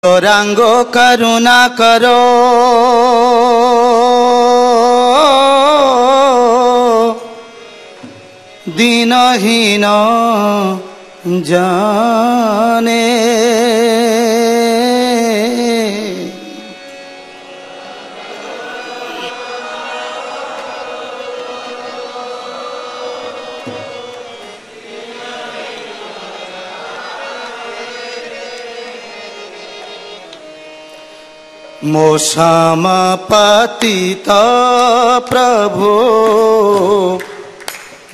गौरांगो करुणा करो दीनहीन जाने। मोसम पतित प्रभु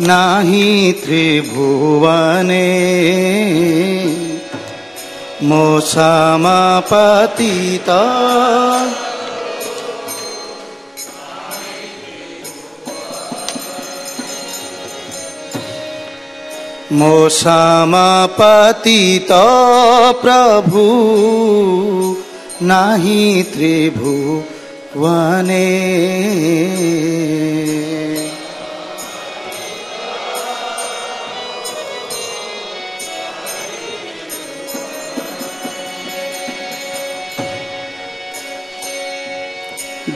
नाही त्रिभुवने। मोसम पतित मोसम पतित प्रभु नाही त्रिभुवने।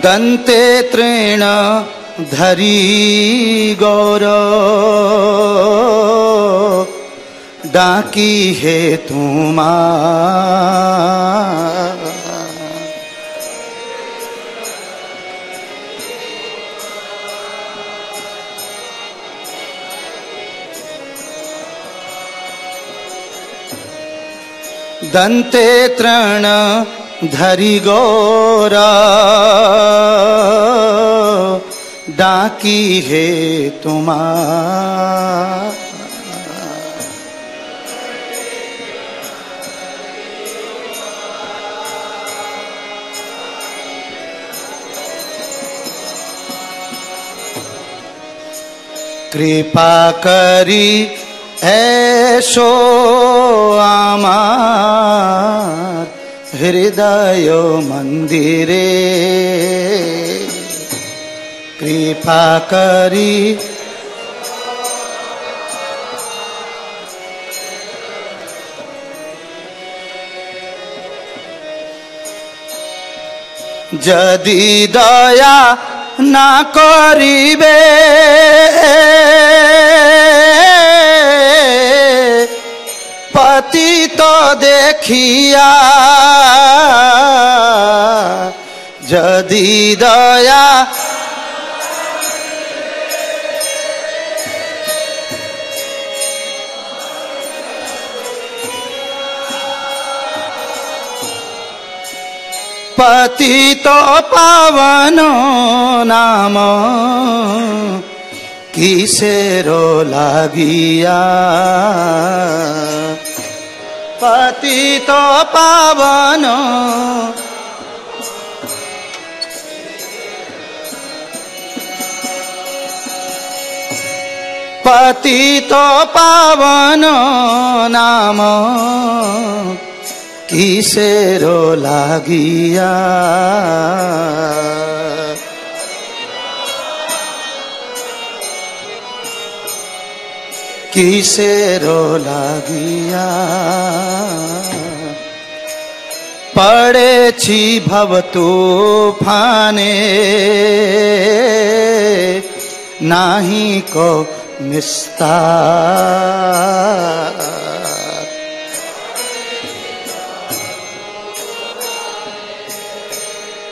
दन्ते तृण धरी गौर डाकी है तुमा। दन्ते तृण धरी गौरा डाकी है तुमा। कृपा करी ऐसो आमार हृदय मंदिरे। कृपा करी जदि दया ना करिबे पतित देखिया। जदि दया पतित पावन नाम किसेरो लागिया। पतित पावन पतित पावन नाम किसेरो लागिया। किसेरो लागिया। पड़े छी भव तूफाने नाही को निस्तार।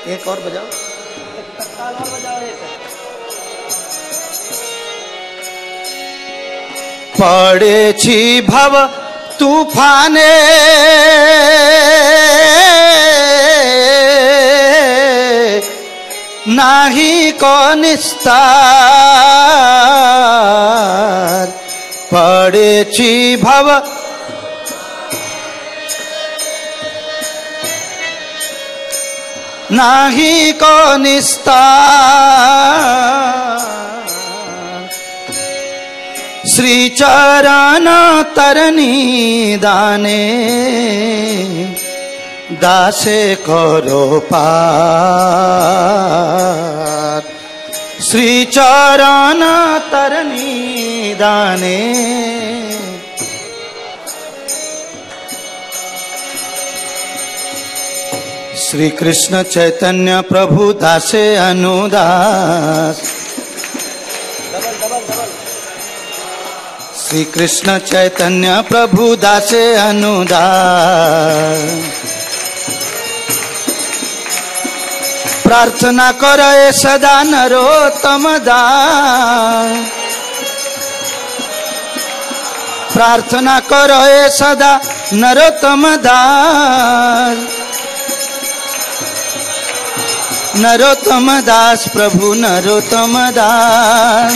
एक और बजाओ, एक तत्काल और बजाओ। एक पड़े छी भव तूफाने नाही को निस्तार। पड़े छी भव नाही को निस्तार। श्री चरण तरनी दाने दासे करो पार। श्री चरण तरनी दाने श्री कृष्ण चैतन्य प्रभु दासे अनुदास। Double double double. Shri Krishna Chaitanya Prabhu दासे अनुदास। प्रार्थना करे सदा नरोत्तम दास। प्रार्थना करे सदा नरोत्तम दास। नरोत्तम दास प्रभु नरोत्तम दास।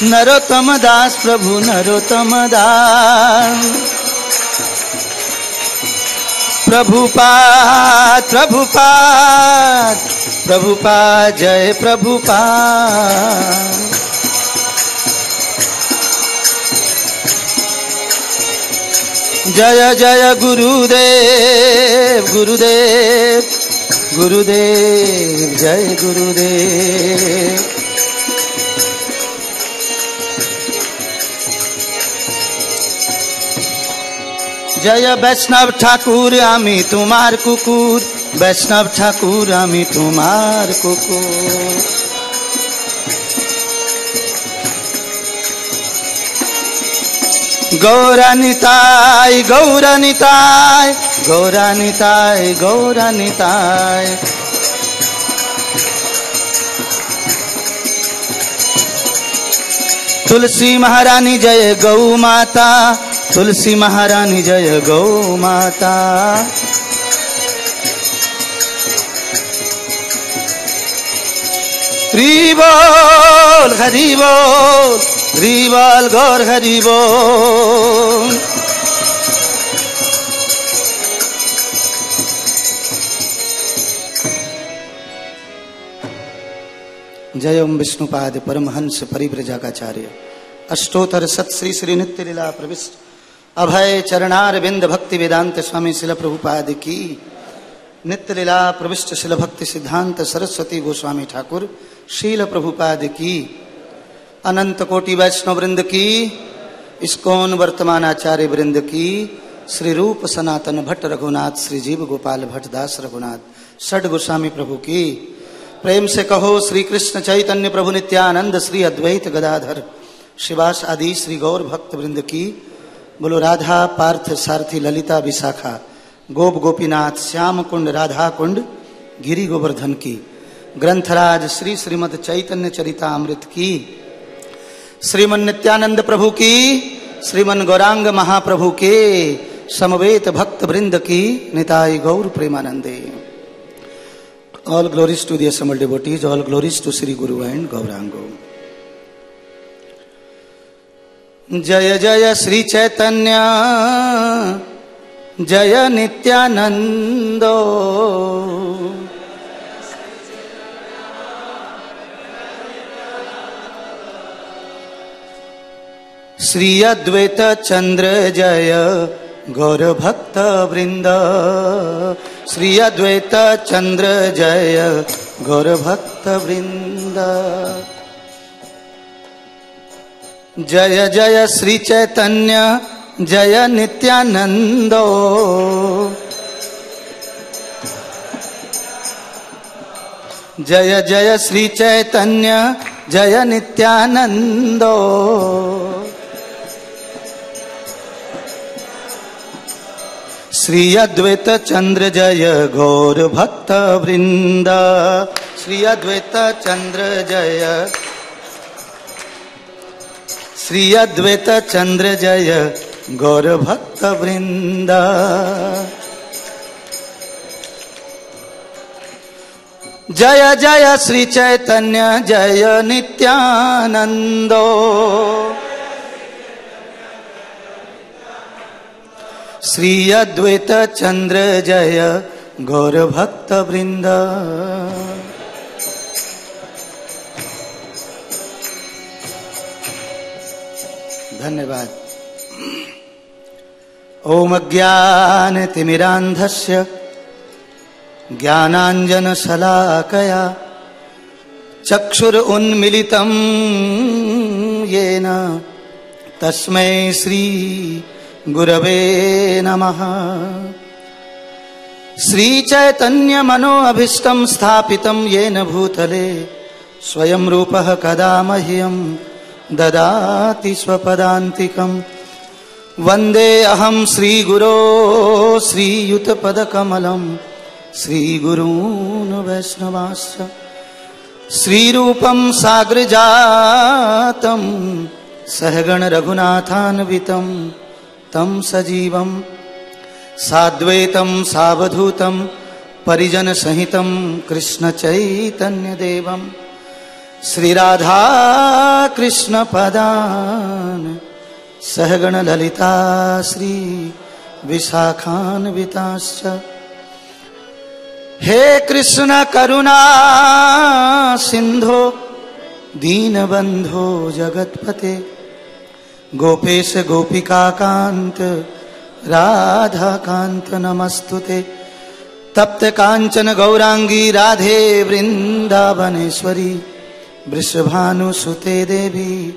नरोत्तम दास प्रभु नरोत्तम दास। प्रभुपाद प्रभुपाद प्रभुपाद जय प्रभुपाद। जय जय गुरुदेव गुरुदेव गुरुदेव जय गुरुदेव। जय वैष्णव ठाकुर आमी तुम्हार कुकुर। वैष्णव ठाकुर आमी तुम्हार कुकुर। गौरानिताय गौरानिताय गौरानिताय गौरानिताय। तुलसी महारानी जय गौ माता। तुलसी महारानी जय गौ माता। हरि बोल हरि बोल हरि बोल गौर हरि बोल। जय ओम विष्णुपाद परमहंस परिव्रजकाचार्य अष्टोत्तर सत श्री श्री नित्य लीला प्रविष्ट अभय चरणार बिंद भक्ति वेदांत स्वामी शिल प्रभुपाद की। नित्य लीला प्रविष्ट शिल भक्ति सिद्धांत सरस्वती गोस्वामी ठाकुर शील प्रभुपाद की। अनंत कोटि वैष्णव वृंद की। इस्कॉन वर्तमान आचार्य वृंद की। श्री रूप सनातन भट्ट रघुनाथ श्री जीव गोपाल भट्ट दास रघुनाथ षड गोस्वामी प्रभु की। प्रेम से कहो श्री कृष्ण चैतन्य प्रभु नित्यानंद श्री अद्वैत गदाधर शिवास आदि श्री गौर भक्त वृंद की। बोलो राधा पार्थ सारथी ललिता विशाखा गोप गोपीनाथ श्याम कुंड राधा कुंड गिरि गोवर्धन की। ग्रंथराज श्री श्रीमद चैतन्य चरितामृत की। श्रीमन नित्यानंद प्रभु की। श्रीमन गौरांग महाप्रभु के समवेत भक्त वृंद की। निताय गौर प्रेमानंदे। All glories to the assembled devotees, all glories to Sri Guru and Gaurango. जय जय श्री चैतन्य जय नित्यानंदो। श्री अद्वैत चंद्र जय गौर भक्त वृंद। श्री अद्वैत चंद्र जय गौर भक्त वृंद। जय जय श्री चैतन्य जय नित्यानंदो। जय जय श्री चैतन्य जय नित्यानंदो। श्री अद्वैत चंद्र जय गौर भक्त वृंद। श्री अद्वैत चंद्र जय। श्री अद्वैत चंद्र जय गौर भक्त वृंद। जय जय श्री चैतन्य जय नित्यानंदो। श्री अद्वैत चंद्र जय गौर भक्त वृंद। धन्यवाद। ओम अज्ञानतिमिरान्धस्य ज्ञानाञ्जनशलाकया चक्षुरुन्मीलितं येन तस्मै श्री गुरवे नमः। श्रीचैतन्यमनोऽभीष्टं स्थापितं येन भूतले स्वयं रूपः कदा मह्यं ददाति स्वपदान्तिकम्। वन्दे अहं श्रीगुरो श्रीयुतपदकमलं श्रीगुरून् वैष्णवांश्च। श्रीरूपं साग्रजातं सहगण रघुनाथान्वितं तं सजीवं साद्वैतं सावधूतं परिजनसहितं कृष्णचैतन्यदेवं श्रीराधा कृष्णपदान् सहगण ललिता श्री विशाखान्विताश्च। हे कृष्ण करुणा सिंधो दीनबंधो जगतपते गोपेश गोपिका कांत राधा कांत नमस्तुते। तप्त कांचन गौरांगी राधे वृंदावनेश्वरी वृषभानुसुते देवी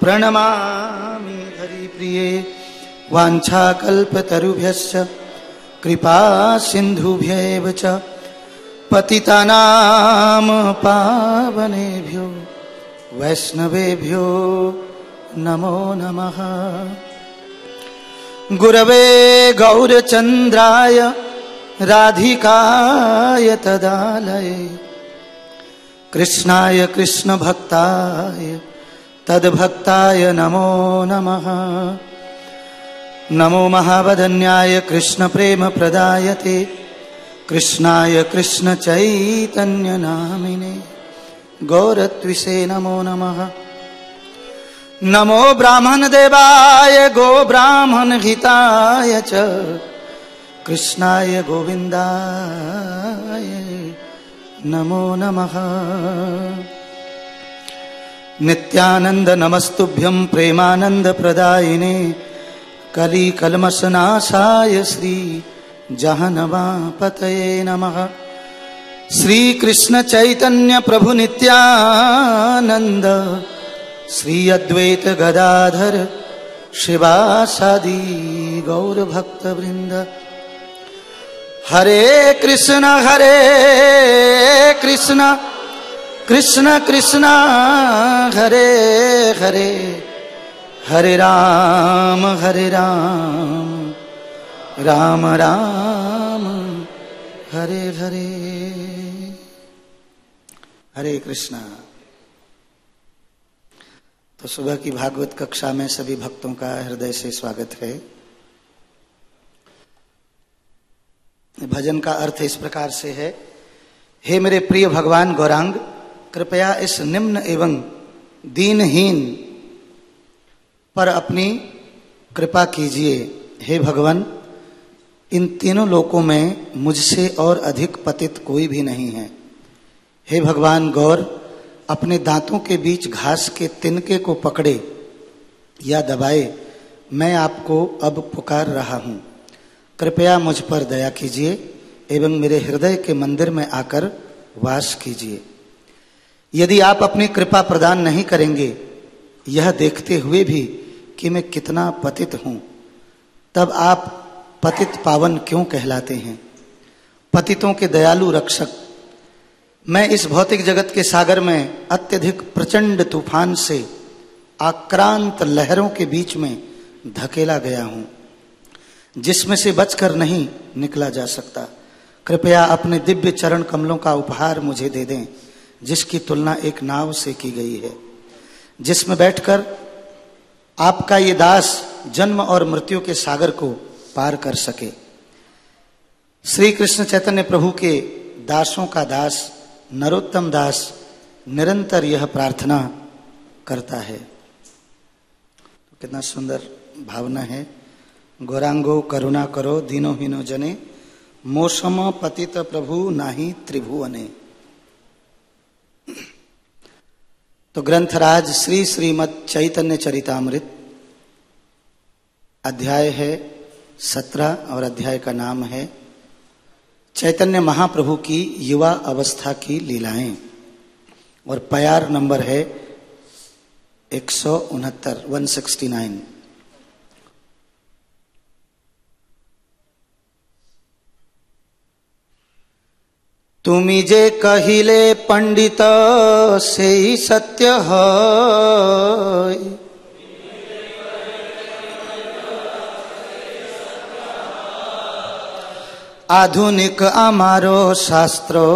प्रणमामि हरिप्रिये। वाञ्छाकल्पतरुभ्यश्च कृपा सिन्धुभ्यैव च पतितानां पावनेभ्यो वैष्णवेभ्यो नमो नमः। गुरवे गौरचन्द्राय राधिकाय तदालये कृष्णाय कृष्णभक्ताय तद्भक्ताय नमो नमः। नमो महावदन्याय कृष्ण प्रेम प्रदायते कृष्णाय कृष्ण चैतन्य नामिने गौरत्विषे नमो नमः। नमो ब्राह्मण देवाय गो ब्राह्मण हिताय च कृष्णाय गोविन्दाय नमो नमः। नित्यानंद नमस्तुभ्यं प्रेमानंद प्रदायिने कली कलमशनाशाय श्री जहन्नवापतये नमः। श्री कृष्ण चैतन्य प्रभु नित्यानंद श्री अद्वैत गदाधर शिवासादि गौर भक्त वृंद। हरे कृष्ण कृष्ण कृष्ण हरे हरे हरे राम राम राम हरे हरे। हरे कृष्णा। तो सुबह की भागवत कक्षा में सभी भक्तों का हृदय से स्वागत है। भजन का अर्थ इस प्रकार से है। हे मेरे प्रिय भगवान गौरांग, कृपया इस निम्न एवं दीनहीन पर अपनी कृपा कीजिए। हे भगवान, इन तीनों लोकों में मुझसे और अधिक पतित कोई भी नहीं है। हे भगवान गौर, अपने दांतों के बीच घास के तिनके को पकड़े या दबाए मैं आपको अब पुकार रहा हूँ। कृपया मुझ पर दया कीजिए एवं मेरे हृदय के मंदिर में आकर वास कीजिए। यदि आप अपनी कृपा प्रदान नहीं करेंगे, यह देखते हुए भी कि मैं कितना पतित हूँ, तब आप पतित पावन क्यों कहलाते हैं? पतितों के दयालु रक्षक, मैं इस भौतिक जगत के सागर में अत्यधिक प्रचंड तूफान से आक्रांत लहरों के बीच में धकेला गया हूँ, जिसमें से बचकर नहीं निकला जा सकता। कृपया अपने दिव्य चरण कमलों का उपहार मुझे दे दें, जिसकी तुलना एक नाव से की गई है, जिसमें बैठकर आपका ये दास जन्म और मृत्यु के सागर को पार कर सके। श्री कृष्ण चैतन्य प्रभु के दासों का दास नरोत्तम दास निरंतर यह प्रार्थना करता है। तो कितना सुंदर भावना है। गौरांगो करुणा करो दीनो हीनो जने मोसम पतित प्रभु नाही त्रिभुवने। तो ग्रंथराज श्री श्रीमद् चैतन्य चरितामृत अध्याय है 17 और अध्याय का नाम है चैतन्य महाप्रभु की युवा अवस्था की लीलाएं और प्यार नंबर है 169। तुमी जे कहिले पंडित सेई सत्य है, आधुनिक आमारो शास्त्रो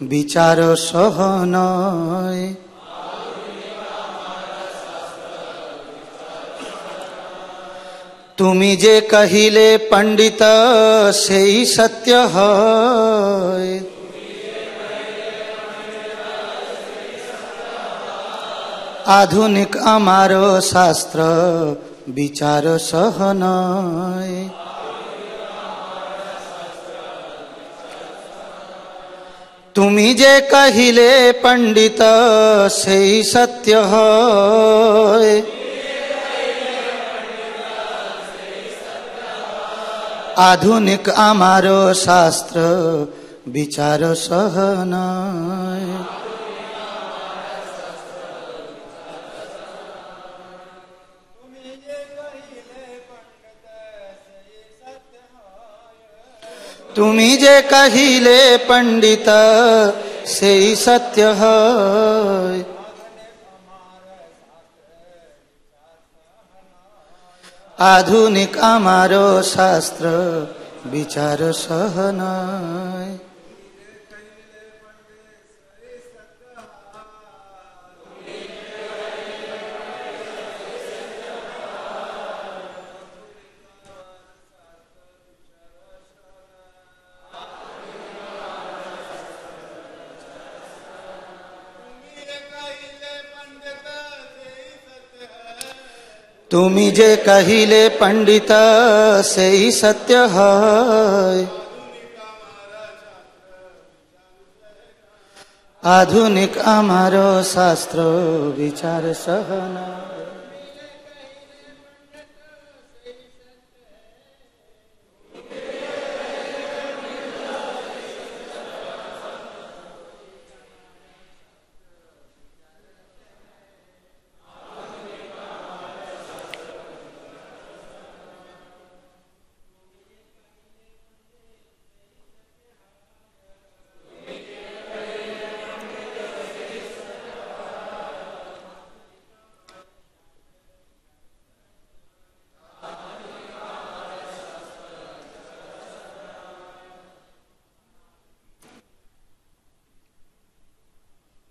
विचार सहनय। तुमी जे कहिले पंडित सेई सत्य है, आधुनिक आमारो शास्त्र विचार सहनय। तुमी जे कहिले पंडित सेई सत्य है, आधुनिक आमारो शास्त्र विचार सहनय। तुमी जे कहिले पंडित सेई सत्य है, आधुनिक आमारो शास्त्र विचार सहनय। तुमी जे कहिले पंडित सेई सत्य है, आधुनिक आमारो शास्त्र विचार सहनय।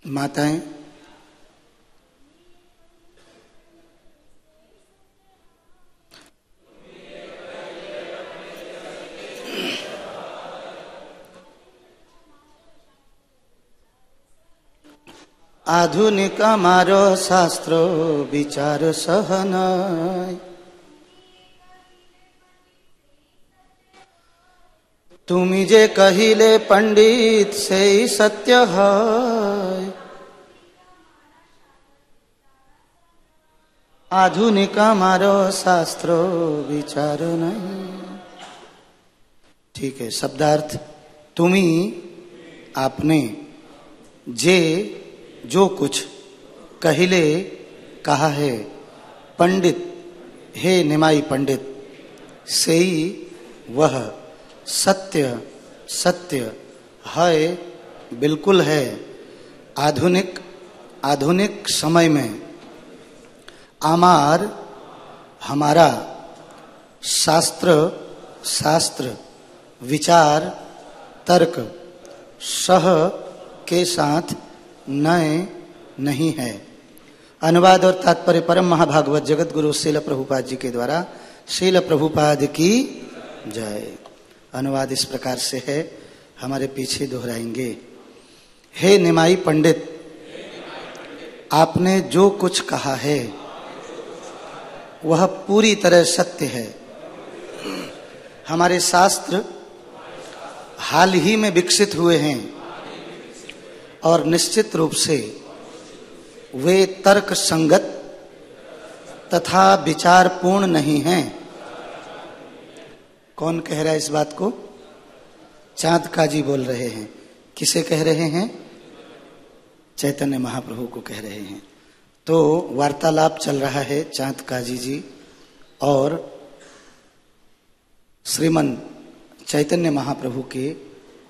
माताएं, आधुनिक आमारो शास्त्र विचार सहनय। तुमी जे कहिले पंडित सेई सत्य है, आधुनिक आमारो शास्त्रो विचार नहीं। ठीक है, शब्दार्थ। तुमी आपने, जे जो कुछ, कहिले कहा है, पंडित हे निमाई पंडित, सेई वह, सत्य सत्य है, बिल्कुल है, आधुनिक आधुनिक समय में, आमार हमारा, शास्त्र शास्त्र, विचार तर्क, सह के साथ, नए नहीं है। अनुवाद और तात्पर्य परम महाभागवत जगत गुरु श्रील प्रभुपाद जी के द्वारा। श्रील प्रभुपाद की जय। अनुवाद इस प्रकार से है, हमारे पीछे दोहराएंगे। हे निमाई पंडित, आपने जो कुछ कहा है वह पूरी तरह सत्य है। हमारे शास्त्र हाल ही में विकसित हुए हैं और निश्चित रूप से वे तर्क संगत तथा विचारपूर्ण नहीं हैं। कौन कह रहा है इस बात को? चांद काजी बोल रहे हैं। किसे कह रहे हैं? चैतन्य महाप्रभु को कह रहे हैं। तो वार्तालाप चल रहा है चांद काजी जी और श्रीमन चैतन्य महाप्रभु के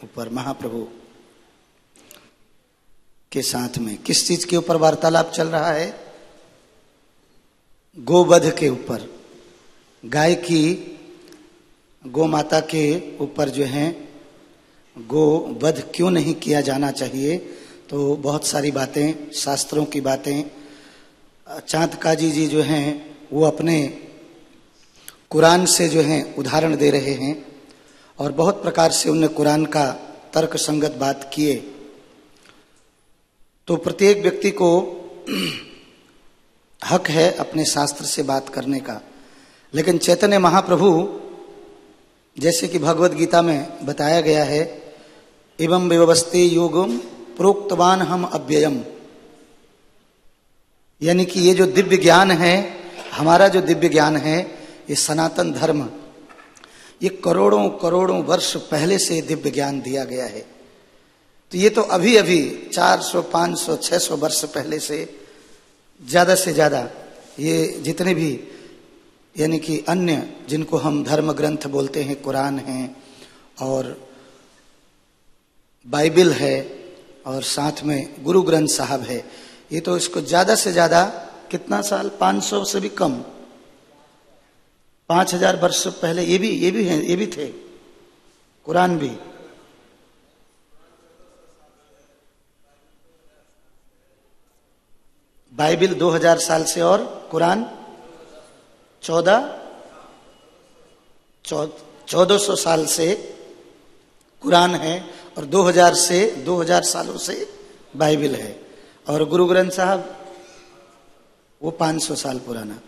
ऊपर। महाप्रभु के साथ में किस चीज के ऊपर वार्तालाप चल रहा है? गोवध के ऊपर, गाय की, गौ माता के ऊपर जो है गोवध क्यों नहीं किया जाना चाहिए। तो बहुत सारी बातें, शास्त्रों की बातें, चांद काजी जी जो हैं वो अपने कुरान से जो हैं उदाहरण दे रहे हैं और बहुत प्रकार से उन्होंने कुरान का तर्क संगत बात किए। तो प्रत्येक व्यक्ति को हक है अपने शास्त्र से बात करने का, लेकिन चैतन्य महाप्रभु जैसे कि भगवत गीता में बताया गया है, एवं व्यवस्थे योगम प्रोक्तवान हम अव्ययम, यानी कि ये जो दिव्य ज्ञान है, हमारा जो दिव्य ज्ञान है, ये सनातन धर्म, ये करोड़ों करोड़ों वर्ष पहले से दिव्य ज्ञान दिया गया है। तो ये तो अभी अभी 400, 500, 600 वर्ष पहले से ज्यादा ये जितने भी यानी कि अन्य जिनको हम धर्म ग्रंथ बोलते हैं, कुरान है और बाइबल है और साथ में गुरु ग्रंथ साहब है, ये तो इसको ज्यादा से ज्यादा कितना साल, 500 से भी कम, 5000 वर्ष पहले ये भी हैं, ये भी थे, कुरान भी। बाइबल 2000 साल से और कुरान 1400 साल से कुरान है और 2000 सालों से बाइबल है और गुरु ग्रंथ साहब वो 500 साल पुराना।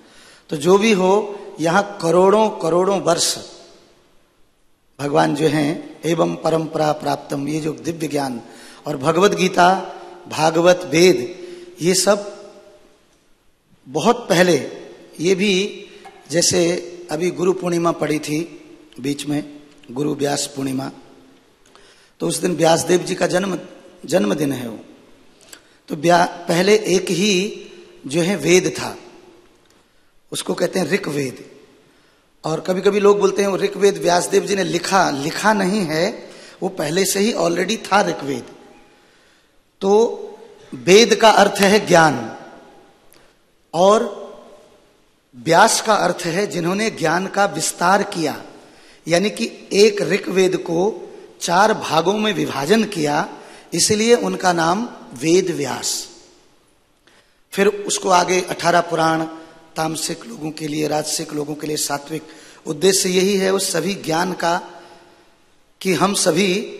तो जो भी हो, यहाँ करोड़ों करोड़ों वर्ष भगवान जो हैं एवं परंपरा प्राप्तम, ये जो दिव्य ज्ञान और भगवत गीता, भागवत, वेद, ये सब बहुत पहले, ये भी जैसे अभी गुरु पूर्णिमा पड़ी थी बीच में, गुरु व्यास पूर्णिमा, तो उस दिन व्यासदेव जी का जन्मदिन है वो। तो पहले एक ही जो है वेद था, उसको कहते हैं ऋग्वेद, और कभी कभी लोग बोलते हैं वो ऋग्वेद व्यासदेव जी ने लिखा नहीं है, वो पहले से ही ऑलरेडी था ऋग्वेद। तो वेद का अर्थ है ज्ञान और व्यास का अर्थ है जिन्होंने ज्ञान का विस्तार किया, यानी कि एक ऋग्वेद को 4 भागों में विभाजन किया, इसलिए उनका नाम वेद व्यास। फिर उसको आगे 18 पुराण, तामसिक लोगों के लिए, राजसिक लोगों के लिए सात्विक। उद्देश्य यही है उस सभी ज्ञान का कि हम सभी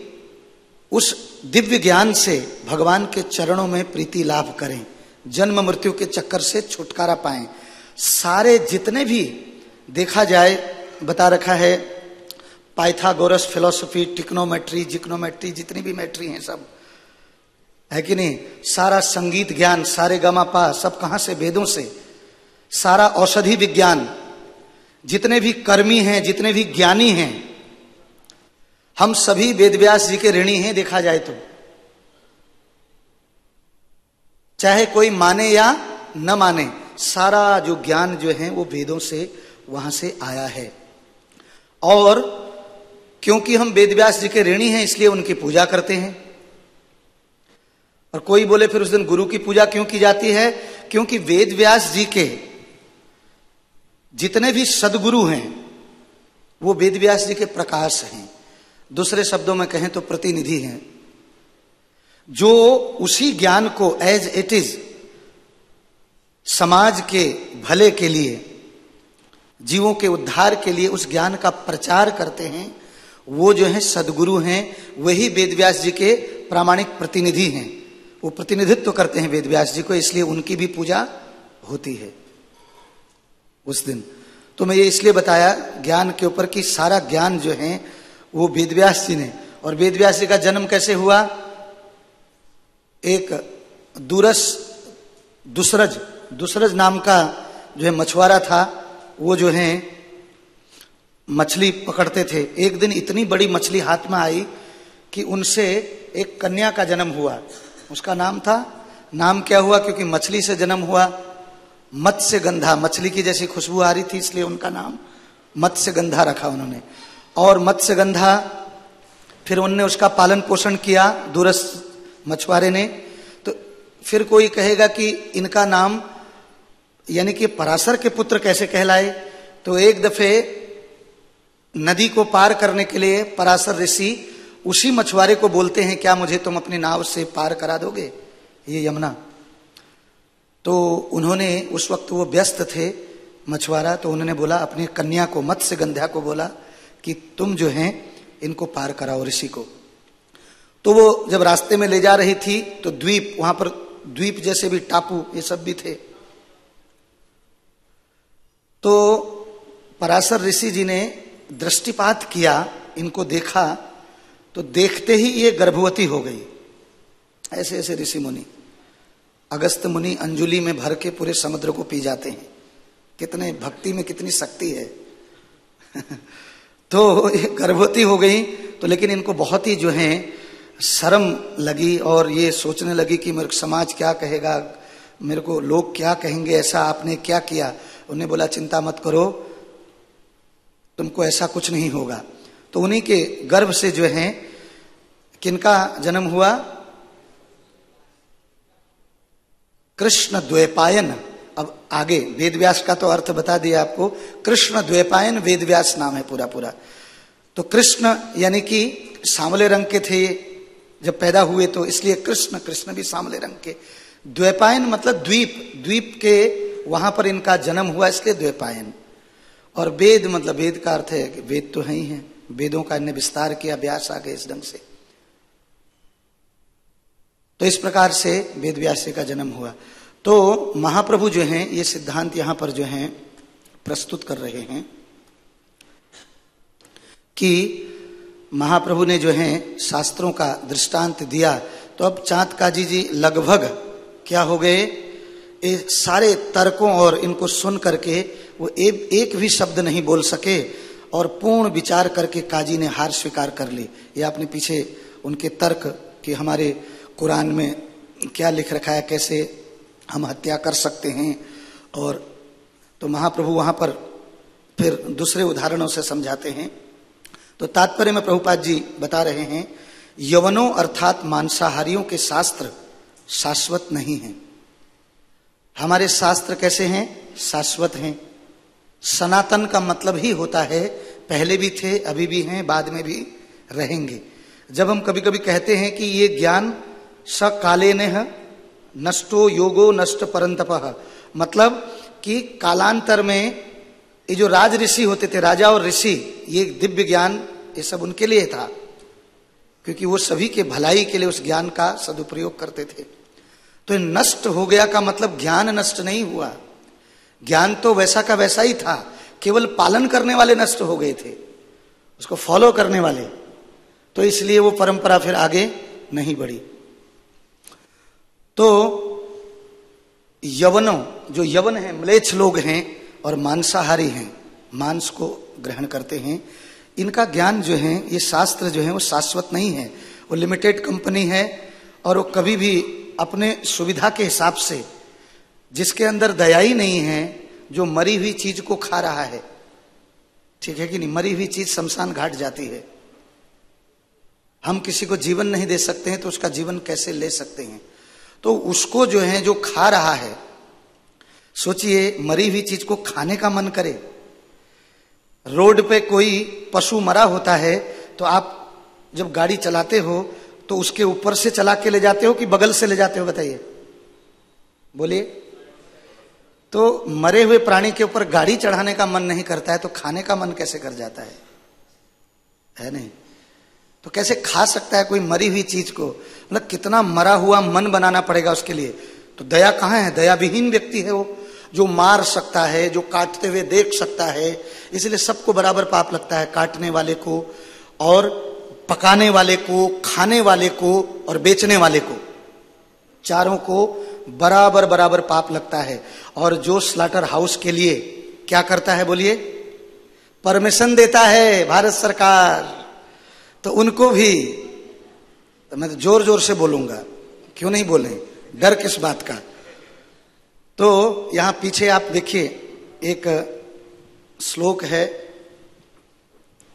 उस दिव्य ज्ञान से भगवान के चरणों में प्रीति लाभ करें, जन्म मृत्यु के चक्कर से छुटकारा पाएं। सारे जितने भी देखा जाए, बता रखा है, पाइथागोरस फिलॉसफी, टिक्नोमेट्री, जिक्नोमेट्री, जितनी भी मेट्री हैं सब, है कि नहीं, सारा संगीत ज्ञान, सारे गमापा, सब कहां से? वेदों से। सारा औषधि विज्ञान, जितने भी कर्मी हैं, जितने भी ज्ञानी हैं, हम सभी वेदव्यास जी के ऋणी हैं देखा जाए तो, चाहे कोई माने या न माने, सारा जो ज्ञान जो है वो वेदों से, वहां से आया है। और क्योंकि हम वेदव्यास जी के ऋणी हैं इसलिए उनकी पूजा करते हैं। और कोई बोले फिर उस दिन गुरु की पूजा क्यों की जाती है? क्योंकि वेदव्यास जी के जितने भी सदगुरु हैं वो वेदव्यास जी के प्रकाश हैं, दूसरे शब्दों में कहें तो प्रतिनिधि हैं, जो उसी ज्ञान को एज इट इज समाज के भले के लिए, जीवों के उद्धार के लिए उस ज्ञान का प्रचार करते हैं, वो जो है सदगुरु हैं, वही वेदव्यास जी के प्रामाणिक प्रतिनिधि हैं। वो प्रतिनिधित्व करते हैं वेदव्यास जी को, इसलिए उनकी भी पूजा होती है उस दिन। तो मैं ये इसलिए बताया ज्ञान के ऊपर कि सारा ज्ञान जो है वो वेदव्यास जी ने। और वेदव्यास जी का जन्म कैसे हुआ? एक दूसरज नाम का जो है मछुआरा था, वो जो है मछली पकड़ते थे। एक दिन इतनी बड़ी मछली हाथ में आई कि उनसे एक कन्या का जन्म हुआ। उसका नाम क्या हुआ? क्योंकि मछली से जन्म हुआ, मत्स्यगंधा, मछली की जैसी खुशबू आ रही थी, इसलिए उनका नाम मत्स्यगंधा रखा उन्होंने। और मत्स्यगंधा, फिर उन्होंने उसका पालन पोषण किया दूरस्थ मछुआरे ने। तो फिर कोई कहेगा कि इनका नाम यानी कि पराशर के पुत्र कैसे कहलाए, तो एक दफे नदी को पार करने के लिए पराशर ऋषि उसी मछुआरे को बोलते हैं, क्या मुझे तुम अपनी नाव से पार करा दोगे ये यमुना। तो उन्होंने उस वक्त वो व्यस्त थे मछुआरा, तो उन्होंने बोला अपनी कन्या को, मत्स्यगंध्या को बोला कि तुम जो हैं इनको पार कराओ ऋषि को। तो वो जब रास्ते में ले जा रही थी तो द्वीप, वहां पर द्वीप जैसे भी टापू ये सब भी थे। तो पराशर ऋषि जी ने दृष्टिपात किया, इनको देखा, तो देखते ही ये गर्भवती हो गई। ऐसे ऐसे ऋषि मुनि, अगस्त मुनि अंजुलि में भर के पूरे समुद्र को पी जाते हैं। कितने भक्ति में कितनी शक्ति है। तो ये गर्भवती हो गई, तो लेकिन इनको बहुत ही जो है शर्म लगी और ये सोचने लगी कि मेरे समाज क्या कहेगा, मेरे को लोग क्या कहेंगे, ऐसा आपने क्या किया। उन्हें बोला चिंता मत करो, तुमको ऐसा कुछ नहीं होगा। तो उन्हीं के गर्भ से जो है किनका जन्म हुआ, कृष्ण द्वैपायन। अब आगे वेदव्यास का तो अर्थ बता दिया आपको, कृष्ण द्वैपायन वेदव्यास नाम है पूरा पूरा। तो कृष्ण यानी कि सांवले रंग के थे जब पैदा हुए, तो इसलिए कृष्ण, कृष्ण भी सांवले रंग के। द्वैपायन मतलब द्वीप, द्वीप के वहां पर इनका जन्म हुआ, इसलिए द्वैपायन। और वेद मतलब वेद का अर्थ है कि वेद तो है ही है, वेदों का इन्हें विस्तार किया, व्यास आ गए इस ढंग से। तो इस प्रकार से वेद व्यास का जन्म हुआ। तो महाप्रभु जो हैं ये सिद्धांत यहां पर जो हैं प्रस्तुत कर रहे हैं कि महाप्रभु ने जो है शास्त्रों का दृष्टांत दिया। तो अब चाँद काजी जी लगभग क्या हो गए, ये सारे तर्कों और इनको सुन करके वो एक भी शब्द नहीं बोल सके और पूर्ण विचार करके काजी ने हार स्वीकार कर ली। ये आपने पीछे उनके तर्क कि हमारे कुरान में क्या लिख रखा है, कैसे हम हत्या कर सकते हैं। और तो महाप्रभु वहां पर फिर दूसरे उदाहरणों से समझाते हैं। तो तात्पर्य में प्रभुपाद जी बता रहे हैं, यवनों अर्थात मांसाहारियों के शास्त्र शाश्वत नहीं हैं। हमारे शास्त्र कैसे हैं, शाश्वत हैं। सनातन का मतलब ही होता है पहले भी थे, अभी भी हैं, बाद में भी रहेंगे। जब हम कभी कभी कहते हैं कि ये ज्ञान सकालेनेह नष्टो योगो नष्ट परंतपः, मतलब कि कालांतर में ये जो राज ऋषि होते थे, राजा और ऋषि, ये दिव्य ज्ञान ये सब उनके लिए था, क्योंकि वो सभी के भलाई के लिए उस ज्ञान का सदुपयोग करते थे। तो नष्ट हो गया का मतलब ज्ञान नष्ट नहीं हुआ, ज्ञान तो वैसा का वैसा ही था, केवल पालन करने वाले नष्ट हो गए थे, उसको फॉलो करने वाले। तो इसलिए वो परंपरा फिर आगे नहीं बढ़ी। तो यवनों, जो यवन हैं, म्लेच्छ लोग हैं और मांसाहारी हैं, मांस को ग्रहण करते हैं, इनका ज्ञान जो है, ये शास्त्र जो है वो शाश्वत नहीं है। वो लिमिटेड कंपनी है और वो कभी भी अपने सुविधा के हिसाब से, जिसके अंदर दया ही नहीं है, जो मरी हुई चीज को खा रहा है, ठीक है कि नहीं, मरी हुई चीज शमशान घाट जाती है। हम किसी को जीवन नहीं दे सकते हैं तो उसका जीवन कैसे ले सकते हैं। तो उसको जो है, जो खा रहा है, सोचिए मरी हुई चीज को खाने का मन करे। रोड पे कोई पशु मरा होता है तो आप जब गाड़ी चलाते हो तो उसके ऊपर से चला के ले जाते हो कि बगल से ले जाते हो, बताइए, बोलिए। तो मरे हुए प्राणी के ऊपर गाड़ी चढ़ाने का मन नहीं करता है तो खाने का मन कैसे कर जाता है नहीं? तो कैसे खा सकता है कोई मरी हुई चीज को? मतलब कितना मरा हुआ मन बनाना पड़ेगा उसके लिए। तो दया कहाँ है? दया विहीन व्यक्ति है वो, जो मार सकता है, जो काटते हुए देख सकता है। इसलिए सबको बराबर पाप लगता है, काटने वाले को और पकाने वाले को, खाने वाले को और बेचने वाले को, चारों को बराबर बराबर पाप लगता है। और जो स्लॉटर हाउस के लिए क्या करता है, बोलिए, परमिशन देता है भारत सरकार, तो उनको भी, तो मैं तो जोर जोर से बोलूंगा, क्यों नहीं बोले, डर किस बात का। तो यहां पीछे आप देखिए एक श्लोक है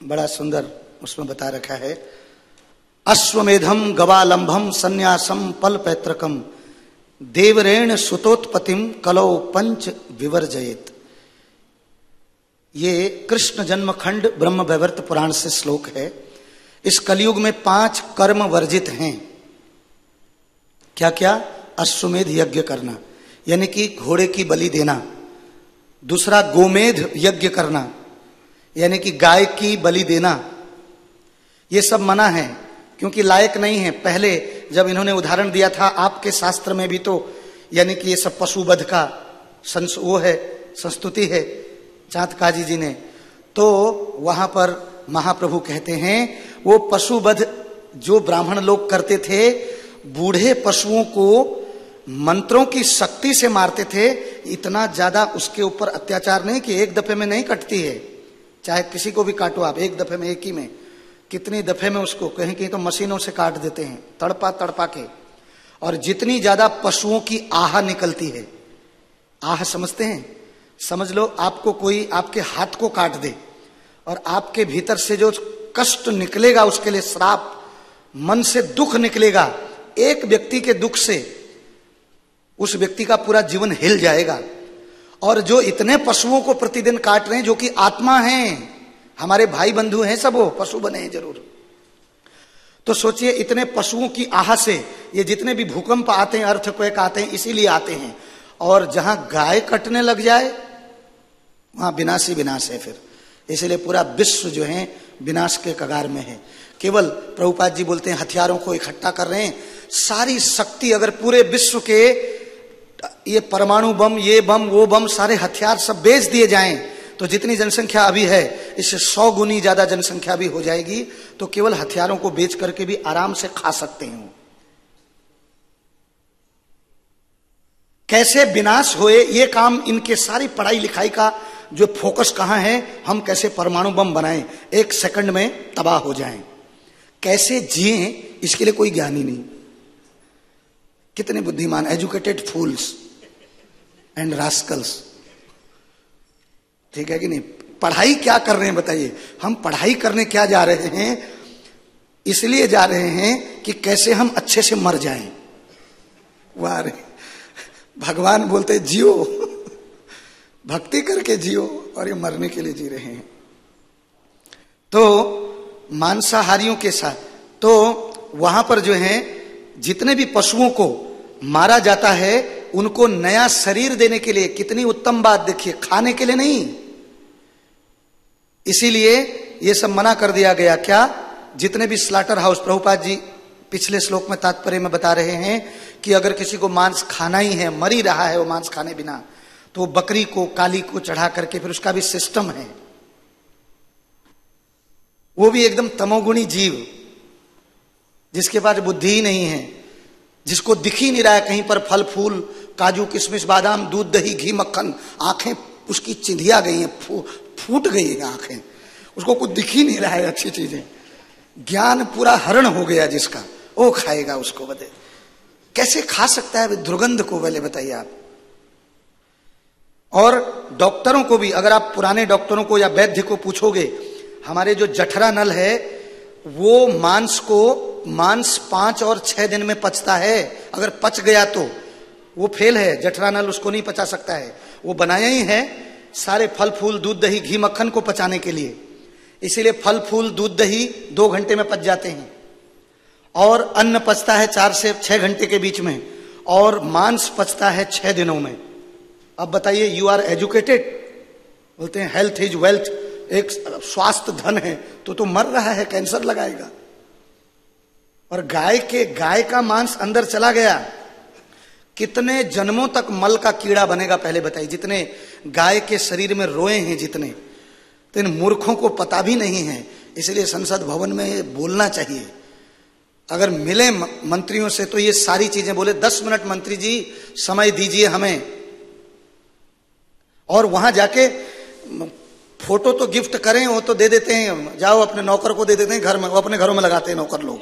बड़ा सुंदर, उसमें बता रखा है, अश्वमेधम गवालंभम संन्यासम पल पैत्रकम देवरेण सुतोत्पत्तिम कलौ पंच विवर्जयेत। ये कृष्ण जन्मखंड ब्रह्म वैवर्त पुराण से श्लोक है। इस कलयुग में 5 कर्म वर्जित हैं। क्या क्या? अश्वमेध यज्ञ करना, यानी कि घोड़े की बलि देना। दूसरा गोमेध यज्ञ करना, यानी कि गाय की बलि देना। ये सब मना है क्योंकि लायक नहीं है। पहले जब इन्होंने उदाहरण दिया था, आपके शास्त्र में भी तो यानी कि ये सब पशुवध का वो है, संस्तुति है चाँदकाजी जी ने। तो वहां पर महाप्रभु कहते हैं वो पशुवध जो ब्राह्मण लोग करते थे, बूढ़े पशुओं को मंत्रों की शक्ति से मारते थे। इतना ज्यादा उसके ऊपर अत्याचार नहीं कि एक दफे में नहीं कटती है। चाहे किसी को भी काटो आप एक दफे में, एक ही में, कितनी दफे में उसको कहीं कहीं तो मशीनों से काट देते हैं, तड़पा तड़पा के। और जितनी ज्यादा पशुओं की आह निकलती है, आह समझते हैं? समझ लो आपको कोई आपके हाथ को काट दे और आपके भीतर से जो कष्ट निकलेगा, उसके लिए श्राप, मन से दुख निकलेगा। एक व्यक्ति के दुख से उस व्यक्ति का पूरा जीवन हिल जाएगा। और जो इतने पशुओं को प्रतिदिन काट रहे हैं, जो कि आत्मा हैं, हमारे भाई बंधु हैं, सब वो पशु बने हैं जरूर। तो सोचिए इतने पशुओं की आह से ये जितने भी भूकंप आते हैं, अर्थक्वेक आते हैं, इसीलिए आते हैं। और जहां गाय कटने लग जाए वहां विनाश ही विनाश है फिर। इसलिए पूरा विश्व जो है विनाश के कगार में है। केवल प्रभुपाद जी बोलते हैं हथियारों को इकट्ठा कर रहे हैं। सारी शक्ति अगर पूरे विश्व के ये परमाणु बम, ये बम, वो बम, सारे हथियार सब बेच दिए जाएं तो जितनी जनसंख्या अभी है इससे 100 गुनी ज्यादा जनसंख्या भी हो जाएगी। तो केवल हथियारों को बेच करके भी आराम से खा सकते हैं। कैसे विनाश होए, ये काम इनके सारी पढ़ाई लिखाई का जो फोकस कहां है, हम कैसे परमाणु बम बनाएं, 1 सेकंड में तबाह हो जाएं। कैसे जिए इसके लिए कोई ज्ञान ही नहीं। कितने बुद्धिमान, एजुकेटेड फूल्स एंड रास्कल्स, ठीक है कि नहीं? पढ़ाई क्या कर रहे हैं बताइए? हम पढ़ाई करने क्या जा रहे हैं? इसलिए जा रहे हैं कि कैसे हम अच्छे से मर जाएं। वाह रे, भगवान बोलते जियो, भक्ति करके जियो, और ये मरने के लिए जी रहे हैं। तो मांसाहारियों के साथ, तो वहां पर जो है जितने भी पशुओं को मारा जाता है उनको नया शरीर देने के लिए, कितनी उत्तम बात देखिए, खाने के लिए नहीं। इसीलिए ये सब मना कर दिया गया। क्या? जितने भी स्लाटर हाउस, प्रभुपाद जी पिछले श्लोक में तात्पर्य में बता रहे हैं कि अगर किसी को मांस खाना ही है, मर ही रहा है वो मांस खाने बिना, तो बकरी को, काली को चढ़ा करके, फिर उसका भी सिस्टम है। वो भी एकदम तमोगुणी जीव, जिसके पास बुद्धि ही नहीं है, जिसको दिख ही नहीं रहा है कहीं पर फल फूल, काजू किशमिश बादाम, दूध दही घी मक्खन, आंखें उसकी चिंधिया गई हैं, फूट गई है आंखें, उसको कुछ दिख ही नहीं रहा है अच्छी चीजें। ज्ञान पूरा हरण हो गया जिसका, वो खाएगा उसको। बता कैसे खा सकता है दुर्गंध को, पहले बताइए आप। और डॉक्टरों को भी, अगर आप पुराने डॉक्टरों को या वैद्य को पूछोगे, हमारे जो जठरा नल है वो मांस 5 और 6 दिन में पचता है। अगर पच गया तो वो फेल है, जठरा नल उसको नहीं पचा सकता है। वो बनाया ही है सारे फल फूल दूध दही घी मक्खन को पचाने के लिए। इसीलिए फल फूल दूध दही 2 घंटे में पच जाते हैं, और अन्न पचता है 4 से 6 घंटे के बीच में, और मांस पचता है 6 दिनों में। अब बताइए, यू आर एजुकेटेड, बोलते हैं हेल्थ इज वेल्थ, एक स्वास्थ्य धन है, तो मर रहा है, कैंसर लगाएगा। और गाय का मांस अंदर चला गया, कितने जन्मों तक मल का कीड़ा बनेगा पहले बताइए। जितने गाय के शरीर में रोए हैं जितने, तो इन मूर्खों को पता भी नहीं है। इसलिए संसद भवन में बोलना चाहिए। अगर मिले मंत्रियों से तो ये सारी चीजें बोले, 10 मिनट मंत्री जी समय दीजिए हमें, और वहां जाके फोटो तो गिफ्ट करें, वो तो दे देते हैं, जाओ अपने नौकर को दे देते हैं घर में, वो अपने घरों में लगाते हैं नौकर लोग।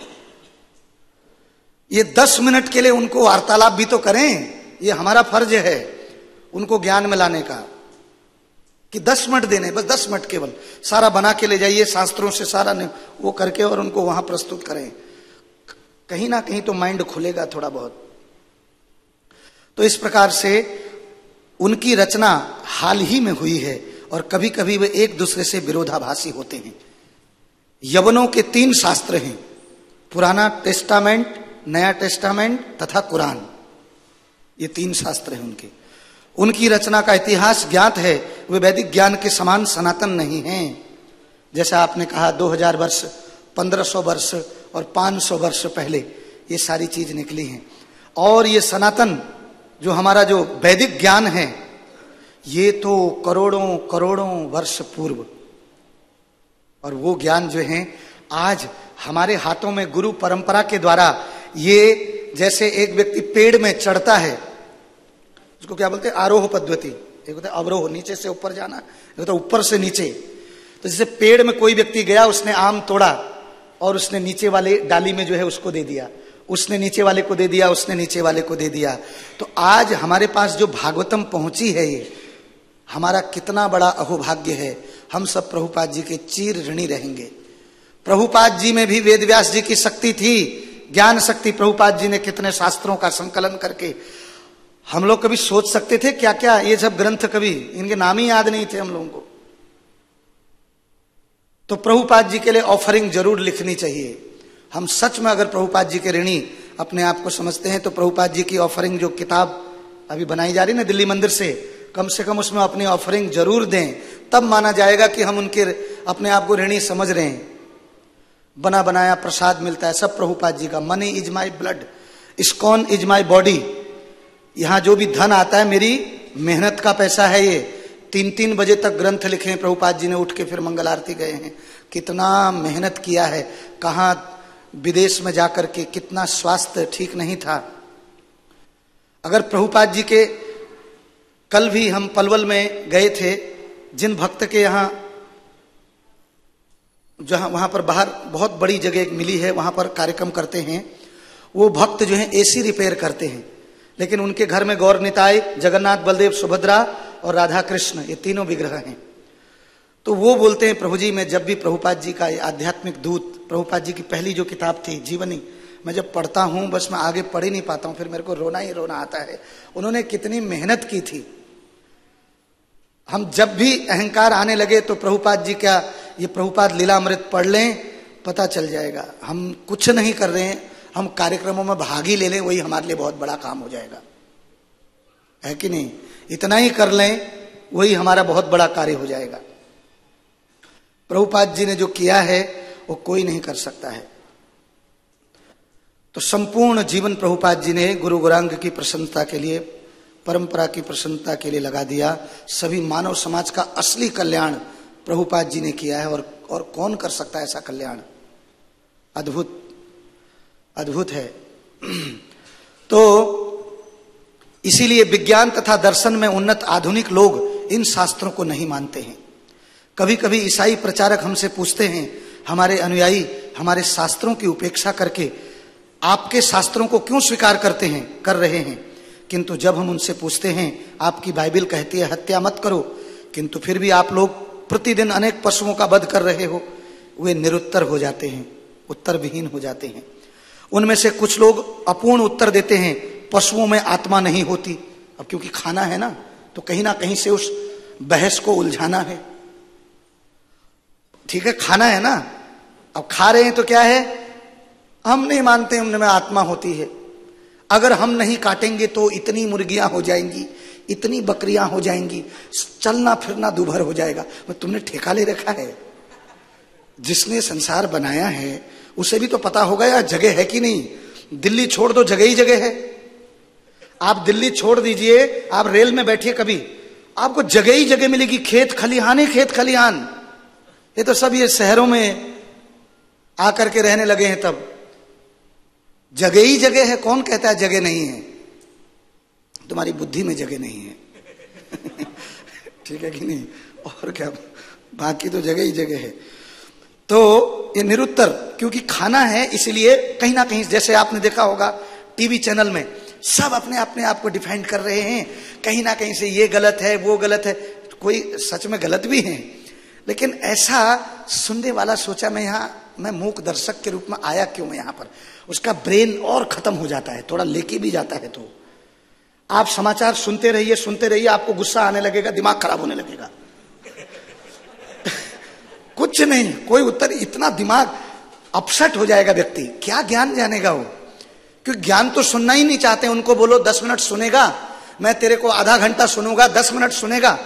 ये 10 मिनट के लिए उनको वार्तालाप भी तो करें, ये हमारा फर्ज है उनको ज्ञान में लाने का, कि 10 मिनट देने, बस 10 मिनट केवल, सारा बना के ले जाइए शास्त्रों से, सारा वो करके और उनको वहां प्रस्तुत करें। कहीं ना कहीं तो माइंड खुलेगा थोड़ा बहुत। तो इस प्रकार से उनकी रचना हाल ही में हुई है और कभी कभी वे एक दूसरे से विरोधाभासी होते हैं। यवनों के 3 शास्त्र हैं, पुराना टेस्टामेंट, नया टेस्टामेंट तथा कुरान। ये 3 शास्त्र हैं उनके। उनकी रचना का इतिहास ज्ञात है, वे वैदिक ज्ञान के समान सनातन नहीं हैं। जैसा आपने कहा 2000 वर्ष, 1500 वर्ष और 500 वर्ष पहले ये सारी चीज निकली हैं। और ये सनातन जो हमारा जो वैदिक ज्ञान है, ये तो करोड़ों करोड़ों वर्ष पूर्व, और वो ज्ञान जो है आज हमारे हाथों में गुरु परंपरा के द्वारा, ये जैसे एक व्यक्ति पेड़ में चढ़ता है, उसको क्या बोलते हैं, आरोह पद्धति, एक होता है अवरोह, नीचे से ऊपर जाना, एक होता है ऊपर से नीचे। तो जैसे पेड़ में कोई व्यक्ति गया, उसने आम तोड़ा और उसने नीचे वाले डाली में जो है उसको दे दिया, उसने नीचे वाले को दे दिया, उसने नीचे वाले को दे दिया। तो आज हमारे पास जो भागवतम पहुंची है, ये हमारा कितना बड़ा अहोभाग्य है। हम सब प्रभुपाद जी के चीर ऋणी रहेंगे। प्रभुपाद जी में भी वेद व्यास जी की शक्ति थी, ज्ञान शक्ति। प्रभुपाद जी ने कितने शास्त्रों का संकलन करके, हम लोग कभी सोच सकते थे क्या क्या ये सब ग्रंथ, कभी इनके नाम ही याद नहीं थे हम लोगों को। तो प्रभुपाद जी के लिए ऑफरिंग जरूर लिखनी चाहिए। हम सच में अगर प्रभुपाद जी के ऋणी अपने आप को समझते हैं तो प्रभुपाद जी की ऑफरिंग जो किताब अभी बनाई जा रही है ना दिल्ली मंदिर से कम उसमें अपनी ऑफरिंग जरूर दें, तब माना जाएगा कि हम उनके अपने आप को ऋणी समझ रहे हैं। बना बनाया प्रसाद मिलता है सब प्रभुपाद जी का। Money is my blood, ISKCON is my body. यहां जो भी धन आता है मेरी मेहनत का पैसा है। ये 3-3 बजे तक ग्रंथ लिखे हैं प्रभुपाद जी ने, उठ के फिर मंगल आरती गए हैं। कितना मेहनत किया है, कहाँ विदेश में जाकर के, कितना स्वास्थ्य ठीक नहीं था। अगर प्रभुपाद जी के, कल भी हम पलवल में गए थे, जिन भक्त के यहाँ जहां वहां पर बाहर बहुत बड़ी जगह एक मिली है, वहां पर कार्यक्रम करते हैं। वो भक्त जो है एसी रिपेयर करते हैं, लेकिन उनके घर में गौर निताई, जगन्नाथ, बलदेव, सुभद्रा और राधा कृष्ण, ये तीनों विग्रह हैं। तो वो बोलते हैं, प्रभु जी मैं जब भी प्रभुपाद जी का आध्यात्मिक दूत, प्रभुपाद जी की पहली जो किताब थी जीवनी, मैं जब पढ़ता हूं बस मैं आगे पढ़ ही नहीं पाता हूं, फिर मेरे को रोना ही रोना आता है। उन्होंने कितनी मेहनत की थी। हम जब भी अहंकार आने लगे तो प्रभुपाद जी का ये प्रभुपाद लीलामृत पढ़ लें, पता चल जाएगा। हम कुछ नहीं कर रहे हैं, हम कार्यक्रमों में भाग ही ले लें, वही हमारे लिए बहुत बड़ा काम हो जाएगा, है कि नहीं? इतना ही कर लें, वही हमारा बहुत बड़ा कार्य हो जाएगा। प्रभुपाद जी ने जो किया है वो कोई नहीं कर सकता है। तो संपूर्ण जीवन प्रभुपाद जी ने गुरु गौरांग की प्रसन्नता के लिए, परंपरा की प्रसन्नता के लिए लगा दिया। सभी मानव समाज का असली कल्याण प्रभुपाद जी ने किया है, और कौन कर सकता है ऐसा कल्याण? अद्भुत अद्भुत है। तो इसीलिए विज्ञान तथा दर्शन में उन्नत आधुनिक लोग इन शास्त्रों को नहीं मानते हैं। कभी कभी ईसाई प्रचारक हमसे पूछते हैं, हमारे अनुयायी हमारे शास्त्रों की उपेक्षा करके आपके शास्त्रों को क्यों स्वीकार करते हैं, कर रहे हैं? किंतु जब हम उनसे पूछते हैं, आपकी बाइबिल कहती है हत्या मत करो, किंतु फिर भी आप लोग प्रतिदिन अनेक पशुओं का वध कर रहे हो, वे निरुत्तर हो जाते हैं, उत्तर विहीन हो जाते हैं। उनमें से कुछ लोग अपूर्ण उत्तर देते हैं, पशुओं में आत्मा नहीं होती। अब क्योंकि खाना है ना, तो कहीं ना कहीं से उस बहस को उलझाना है। ठीक है, खाना है ना, अब खा रहे हैं तो क्या है, हम नहीं मानते उनमें आत्मा होती है। अगर हम नहीं काटेंगे तो इतनी मुर्गियां हो जाएंगी, इतनी बकरियां हो जाएंगी, चलना फिरना दुभर हो जाएगा। तुमने ठेका ले रखा है? जिसने संसार बनाया है उसे भी तो पता होगा यार जगह है कि नहीं। दिल्ली छोड़ दो, जगह ही जगह है। आप दिल्ली छोड़ दीजिए, आप रेल में बैठिए कभी, आपको जगह ही जगह मिलेगी, खेत खलिहान ही खेत खलिहान। ये तो सब ये शहरों में आकर के रहने लगे हैं, तब जगह ही जगह है। कौन कहता है जगह नहीं है? तुम्हारी बुद्धि में जगह नहीं है। ठीक है कि नहीं? और क्या, बाकी तो जगह ही जगह है। तो ये निरुत्तर, क्योंकि खाना है इसलिए कहीं ना कहीं, जैसे आपने देखा होगा टीवी चैनल में सब अपने आप को डिफेंड कर रहे हैं, कहीं ना कहीं से ये गलत है वो गलत है। कोई सच में गलत भी है, लेकिन ऐसा सुनने वाला सोचा मैं मूक दर्शक के रूप में आया क्यों मैं यहाँ पर, उसका ब्रेन और खत्म हो जाता है, थोड़ा लेके भी जाता है। तो आप समाचार सुनते रहिए, आपको गुस्सा आने लगेगा, दिमाग खराब होने लगेगा। कुछ नहीं, कोई उत्तर, इतना दिमाग अपसेट हो जाएगा व्यक्ति, क्या ज्ञान जानेगा वो, क्योंकि ज्ञान तो सुनना ही नहीं चाहते। उनको बोलो 10 मिनट सुनेगा, मैं तेरे को आधा घंटा सुनूंगा, 10 मिनट सुनेगा,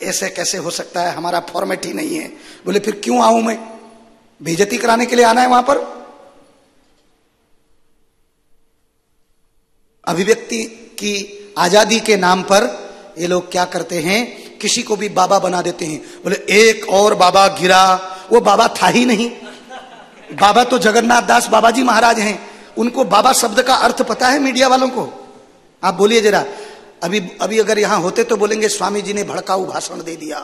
ऐसे कैसे हो सकता है, हमारा फॉर्मेट ही नहीं है। बोले फिर क्यों आऊं मैं, बेइज्जती कराने के लिए आना है वहां पर। अभिव्यक्ति की आजादी के नाम पर ये लोग क्या करते हैं, किसी को भी बाबा बना देते हैं। बोले एक और बाबा गिरा, वो बाबा था ही नहीं। बाबा तो जगन्नाथ दास बाबा जी महाराज हैं, उनको बाबा शब्द का अर्थ पता है मीडिया वालों को? आप बोलिए जरा, अभी अगर यहां होते तो बोलेंगे स्वामी जी ने भड़काऊ भाषण दे दिया।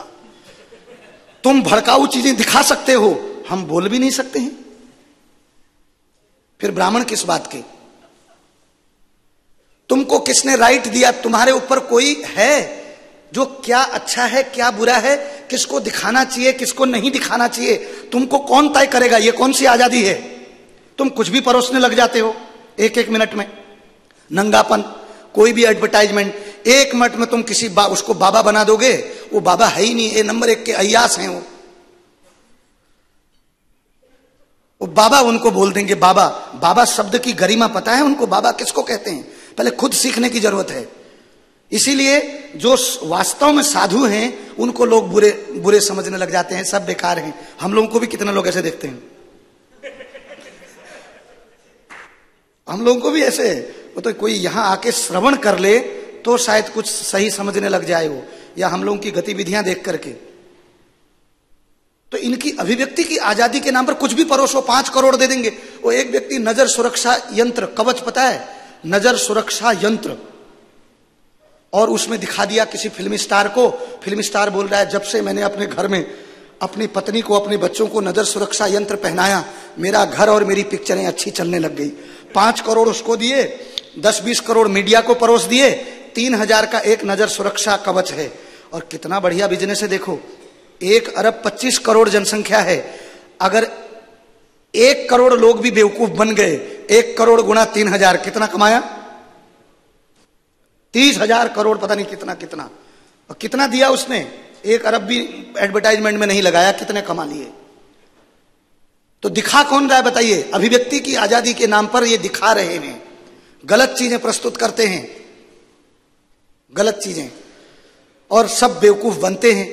तुम भड़काऊ चीजें दिखा सकते हो, हम बोल भी नहीं सकते हैं, फिर ब्राह्मण किस बात के? तुमको किसने राइट दिया? तुम्हारे ऊपर कोई है जो क्या अच्छा है क्या बुरा है, किसको दिखाना चाहिए किसको नहीं दिखाना चाहिए, तुमको कौन तय करेगा? ये कौन सी आजादी है? तुम कुछ भी परोसने लग जाते हो एक एक मिनट में। नंगापन, कोई भी एडवर्टाइजमेंट, 1 मिनट में तुम किसी उसको बाबा बना दोगे, वो बाबा है ही नहीं, ये नंबर 1 के अय्यास हैं वो बाबा उनको बोल देंगे बाबा। बाबा शब्द की गरिमा पता है उनको? बाबा किसको कहते हैं, पहले खुद सीखने की जरूरत है। इसीलिए जो वास्तव में साधु हैं उनको लोग बुरे समझने लग जाते हैं, सब बेकार हैं। हम लोगों को भी कितने लोग ऐसे देखते हैं, हम लोगों को भी ऐसे, वो तो कोई यहां आके श्रवण कर ले तो शायद कुछ सही समझने लग जाए वो, या हम लोगों की गतिविधियां देख करके। तो इनकी अभिव्यक्ति की आजादी के नाम पर कुछ भी परोसो, 5 करोड़ दे देंगे। वो एक व्यक्ति नजर सुरक्षा यंत्र, कवच पता है, नजर सुरक्षा यंत्र, और उसमें दिखा दिया किसी फिल्मी स्टार को। फिल्मी स्टार बोल रहा है जब से मैंने अपने घर में अपनी पत्नी को अपने बच्चों को नजर सुरक्षा यंत्र पहनाया, मेरा घर और मेरी पिक्चरें अच्छी चलने लग गई। 5 करोड़ उसको दिए, 10-20 करोड़ मीडिया को परोस दिए, 3000 का एक नजर सुरक्षा कवच है। और कितना बढ़िया बिजनेस है देखो। 1 अरब 25 करोड़ जनसंख्या है, अगर 1 करोड़ लोग भी बेवकूफ बन गए, 1 करोड़ गुणा 3000 कितना कमाया? 30,000 करोड़, पता नहीं कितना कितना। और कितना दिया उसने? 1 अरब भी एडवर्टाइजमेंट में नहीं लगाया, कितने कमा लिए? तो दिखा कौन रहा है बताइए? अभिव्यक्ति की आजादी के नाम पर ये दिखा रहे हैं, गलत चीजें प्रस्तुत करते हैं, गलत चीजें, और सब बेवकूफ बनते हैं।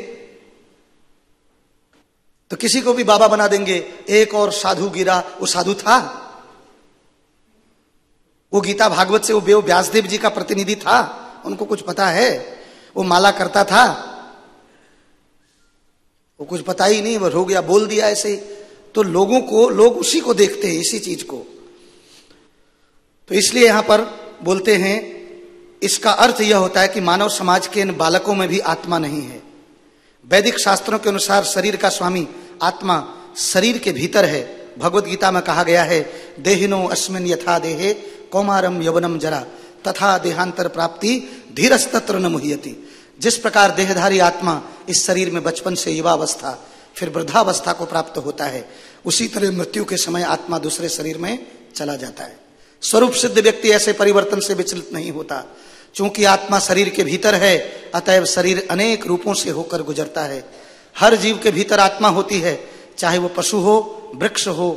तो किसी को भी बाबा बना देंगे। एक और साधु गिरा, वो साधु था? वो गीता भागवत से वो व्यासदेव जी का प्रतिनिधि था? उनको कुछ पता है? वो माला करता था? वो कुछ पता ही नहीं, वो हो गया, बोल दिया ऐसे ही। तो लोग उसी को देखते हैं, इसी चीज को। तो इसलिए यहां पर बोलते हैं, इसका अर्थ यह होता है कि मानव समाज के इन बालकों में भी आत्मा नहीं है। वैदिक शास्त्रों के अनुसार शरीर का स्वामी आत्मा शरीर के भीतर है। भगवत गीता में कहा गया है, देहिनो अस्मिन् यथा देहे कौमारम यवनम जरा तथा देहांतर प्राप्ति धीरस्तत्र न मुह्यति। जिस प्रकार देहधारी आत्मा इस शरीर में बचपन से युवावस्था फिर वृद्धावस्था को प्राप्त होता है, उसी तरह मृत्यु के समय आत्मा दूसरे शरीर में चला जाता है। स्वरूप सिद्ध व्यक्ति ऐसे परिवर्तन से विचलित नहीं होता। चूंकि आत्मा शरीर के भीतर है, अतएव शरीर अनेक रूपों से होकर गुजरता है। हर जीव के भीतर आत्मा होती है, चाहे वो पशु हो, वृक्ष हो,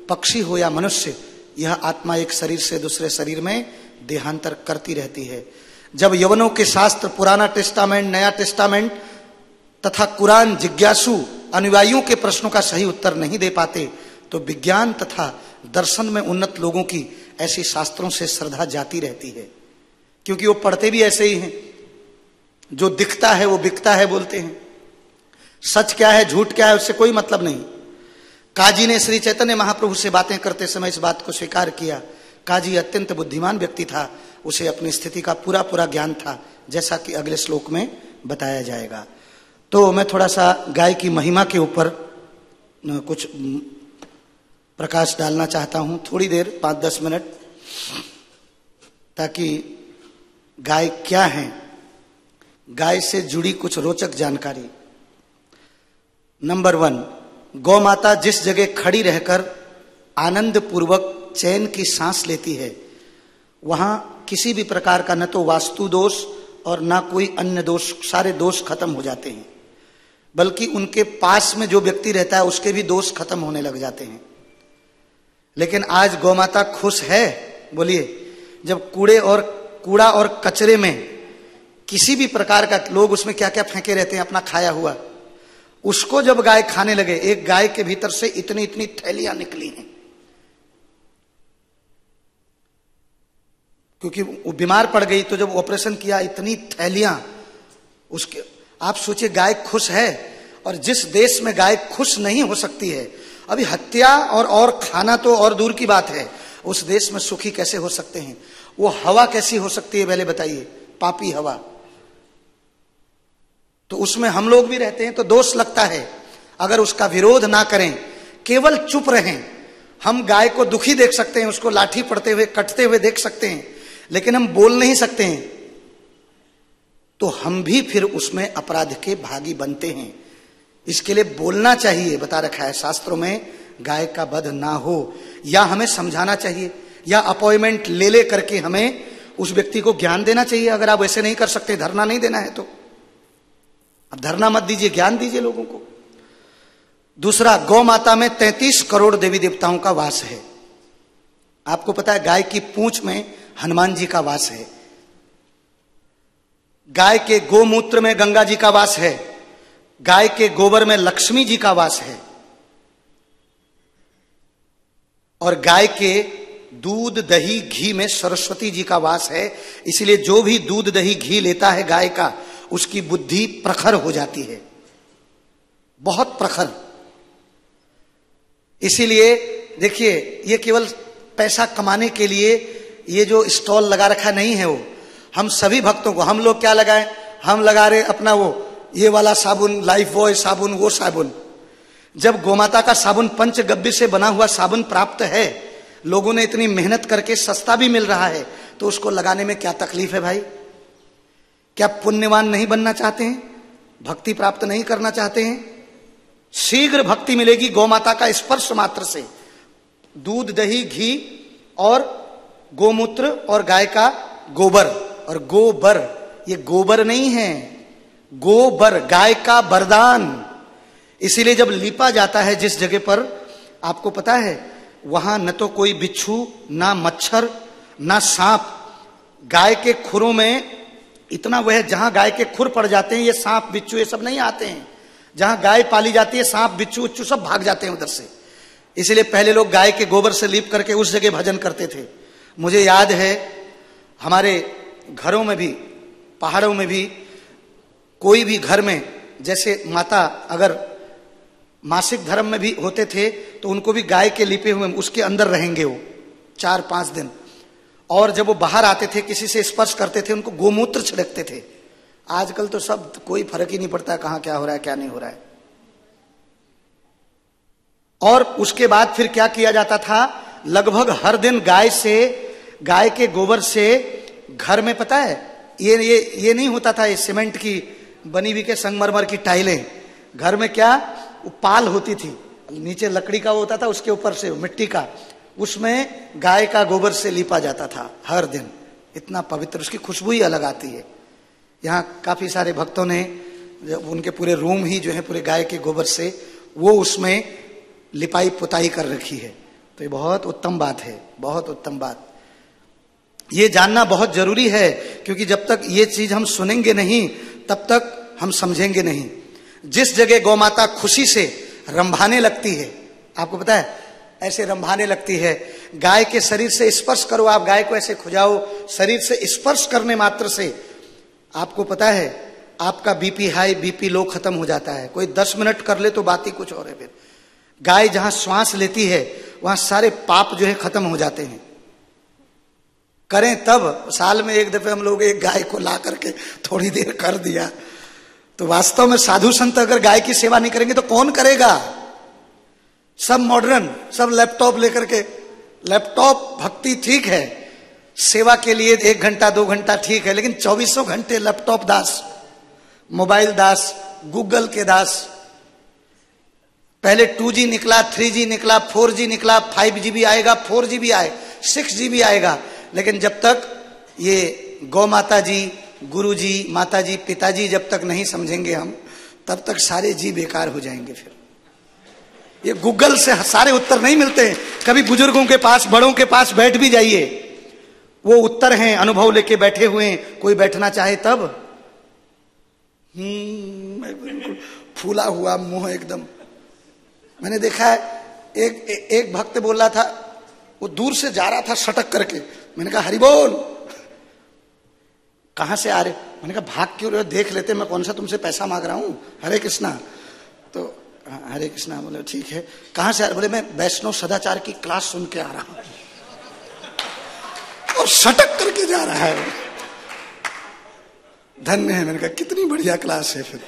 पक्षी हो या मनुष्य। यह आत्मा एक शरीर से दूसरे शरीर में देहांतर करती रहती है। जब यवनों के शास्त्र पुराना टेस्टामेंट, नया टेस्टामेंट तथा कुरान जिज्ञासु अनुयायियों के प्रश्नों का सही उत्तर नहीं दे पाते, तो विज्ञान तथा दर्शन में उन्नत लोगों की ऐसी शास्त्रों से श्रद्धा जाती रहती है, क्योंकि वो पढ़ते भी ऐसे ही हैं। जो दिखता है वो बिकता है बोलते हैं। सच क्या है झूठ क्या है उससे कोई मतलब नहीं। काजी ने श्री चैतन्य महाप्रभु से बातें करते समय इस बात को स्वीकार किया। काजी अत्यंत बुद्धिमान व्यक्ति था, उसे अपनी स्थिति का पूरा ज्ञान था, जैसा कि अगले श्लोक में बताया जाएगा। तो मैं थोड़ा सा गाय की महिमा के ऊपर कुछ प्रकाश डालना चाहता हूं, थोड़ी देर, 5-10 मिनट, ताकि गाय क्या है, गाय से जुड़ी कुछ रोचक जानकारी। नंबर 1, गौ माता जिस जगह खड़ी रहकर आनंद पूर्वक चैन की सांस लेती है, वहां किसी भी प्रकार का न तो वास्तु दोष और ना कोई अन्य दोष, सारे दोष खत्म हो जाते हैं, बल्कि उनके पास में जो व्यक्ति रहता है उसके भी दोष खत्म होने लग जाते हैं। लेकिन आज गौ माता खुश है, बोलिए, जब कूड़ा और कचरे में किसी भी प्रकार का, लोग उसमें क्या क्या फेंके रहते हैं अपना खाया हुआ, उसको जब गाय खाने लगे, एक गाय के भीतर से इतनी इतनी थैलियां निकली हैं, क्योंकि वो बीमार पड़ गई। तो जब ऑपरेशन किया, इतनी थैलियां उसके, आप सोचिए गाय खुश है। और जिस देश में गाय खुश नहीं हो सकती है, अभी हत्या और खाना तो और दूर की बात है, उस देश में सुखी कैसे हो सकते हैं? वो हवा कैसी हो सकती है पहले बताइए, पापी हवा। तो उसमें हम लोग भी रहते हैं तो दोष लगता है। अगर उसका विरोध ना करें, केवल चुप रहें, हम गाय को दुखी देख सकते हैं, उसको लाठी पड़ते हुए कटते हुए देख सकते हैं, लेकिन हम बोल नहीं सकते हैं, तो हम भी फिर उसमें अपराध के भागी बनते हैं। इसके लिए बोलना चाहिए, बता रखा है शास्त्रों में, गाय का वध ना हो, या हमें समझाना चाहिए, या अपॉइंटमेंट ले करके हमें उस व्यक्ति को ज्ञान देना चाहिए। अगर आप ऐसे नहीं कर सकते, धरना नहीं देना है तो अब धरना मत दीजिए, ज्ञान दीजिए लोगों को। दूसरा, गौ माता में 33 करोड़ देवी देवताओं का वास है। आपको पता है गाय की पूंछ में हनुमान जी का वास है, गाय के गोमूत्र में गंगा जी का वास है, गाय के गोबर में लक्ष्मी जी का वास है, और गाय के दूध दही घी में सरस्वती जी का वास है। इसलिए जो भी दूध दही घी लेता है गाय का, उसकी बुद्धि प्रखर हो जाती है, बहुत प्रखर। इसीलिए देखिए, ये केवल पैसा कमाने के लिए ये जो स्टॉल लगा रखा नहीं है, वो हम सभी भक्तों को, हम लोग क्या लगाएं, हम लगा रहे अपना वो ये वाला साबुन, लाइफ बॉय साबुन, वो साबुन। जब गोमाता का साबुन पंचगव्य से बना हुआ साबुन प्राप्त है, लोगों ने इतनी मेहनत करके, सस्ता भी मिल रहा है, तो उसको लगाने में क्या तकलीफ है भाई? क्या पुण्यवान नहीं बनना चाहते हैं? भक्ति प्राप्त नहीं करना चाहते हैं? शीघ्र भक्ति मिलेगी गौमाता का स्पर्श मात्र से। दूध दही घी और गोमूत्र और गाय का गोबर, और गोबर ये गोबर नहीं है, गोबर गाय का वरदान। इसीलिए जब लीपा जाता है जिस जगह पर, आपको पता है वहां न तो कोई बिच्छू, ना मच्छर, ना सांप। गाय के खुरों में इतना वह, जहां गाय के खुर पड़ जाते हैं, ये सांप बिच्छू ये सब नहीं आते हैं। जहां गाय पाली जाती है, सांप बिच्छू उच्चू सब भाग जाते हैं उधर से। इसलिए पहले लोग गाय के गोबर से लीप करके उस जगह भजन करते थे। मुझे याद है हमारे घरों में भी, पहाड़ों में भी, कोई भी घर में जैसे माता अगर मासिक धर्म में भी होते थे, तो उनको भी गाय के लिपे हुए उसके अंदर रहेंगे वो 4-5 दिन। और जब वो बाहर आते थे, किसी से स्पर्श करते थे, उनको गोमूत्र छिड़कते थे। आजकल तो सब कोई फर्क ही नहीं पड़ता कहां क्या हो रहा है क्या नहीं हो रहा है। और उसके बाद फिर क्या किया जाता था, लगभग हर दिन गाय के गोबर से घर में, पता है ये नहीं होता था, ये सीमेंट की बनी हुई के संगमरमर की टाइलें, घर में क्या पाल होती थी, नीचे लकड़ी का वो होता था, उसके ऊपर से मिट्टी का, उसमें गाय का गोबर से लीपा जाता था हर दिन। इतना पवित्र, उसकी खुशबू ही अलग आती है। यहाँ काफी सारे भक्तों ने उनके पूरे रूम ही जो है पूरे गाय के गोबर से वो उसमें लिपाई पुताई कर रखी है। तो ये बहुत उत्तम बात है, बहुत उत्तम बात। ये जानना बहुत जरूरी है, क्योंकि जब तक ये चीज हम सुनेंगे नहीं तब तक हम समझेंगे नहीं। जिस जगह गौ माता खुशी से रंभाने लगती है, आपको पता है ऐसे रंभाने लगती है, गाय के शरीर से स्पर्श करो, आप गाय को ऐसे खुजाओ, शरीर से स्पर्श करने मात्र से आपको पता है आपका बीपी हाई बीपी लो खत्म हो जाता है। कोई 10 मिनट कर ले तो बात ही कुछ और है। फिर गाय जहां श्वास लेती है वहां सारे पाप जो है खत्म हो जाते हैं। करें तब, साल में एक दफे हम लोग एक गाय को ला करके थोड़ी देर कर दिया, तो वास्तव में साधु संत अगर गाय की सेवा नहीं करेंगे तो कौन करेगा? सब मॉडर्न, सब लैपटॉप लेकर के, लैपटॉप भक्ति ठीक है, सेवा के लिए 1 घंटा 2 घंटा ठीक है, लेकिन 24 घंटे लैपटॉप दास, मोबाइल दास, गूगल के दास। पहले 2G निकला, 3G निकला, 4G निकला, 5G भी आएगा, 4G भी आए, 6G भी आएगा, लेकिन जब तक ये गौ माता जी, गुरु जी, माता जी, पिताजी जब तक नहीं समझेंगे हम, तब तक सारे जी बेकार हो जाएंगे। फिर ये गूगल से सारे उत्तर नहीं मिलते हैं। कभी बुजुर्गों के पास, बड़ों के पास बैठ भी जाइए, वो उत्तर हैं, अनुभव लेके बैठे हुए हैं। कोई बैठना चाहे तब फूला हुआ मुंह एकदम। मैंने देखा है एक भक्त बोल रहा था, वो दूर से जा रहा था सटक करके। मैंने कहा हरि बोल। कहां से आ रहे? मैंने कहा भाग क्यों रहे हो, देख लेते, मैं कौन सा तुमसे पैसा मांग रहा हूं, हरे कृष्णा। तो हरे कृष्णा बोले ठीक है। कहां से आ रहे? बोले मैं वैष्णव सदाचार की क्लास सुन के आ रहा हूं। और सटक करके जा रहा है, धन्य है। मैंने कहा कितनी बढ़िया क्लास है, फिर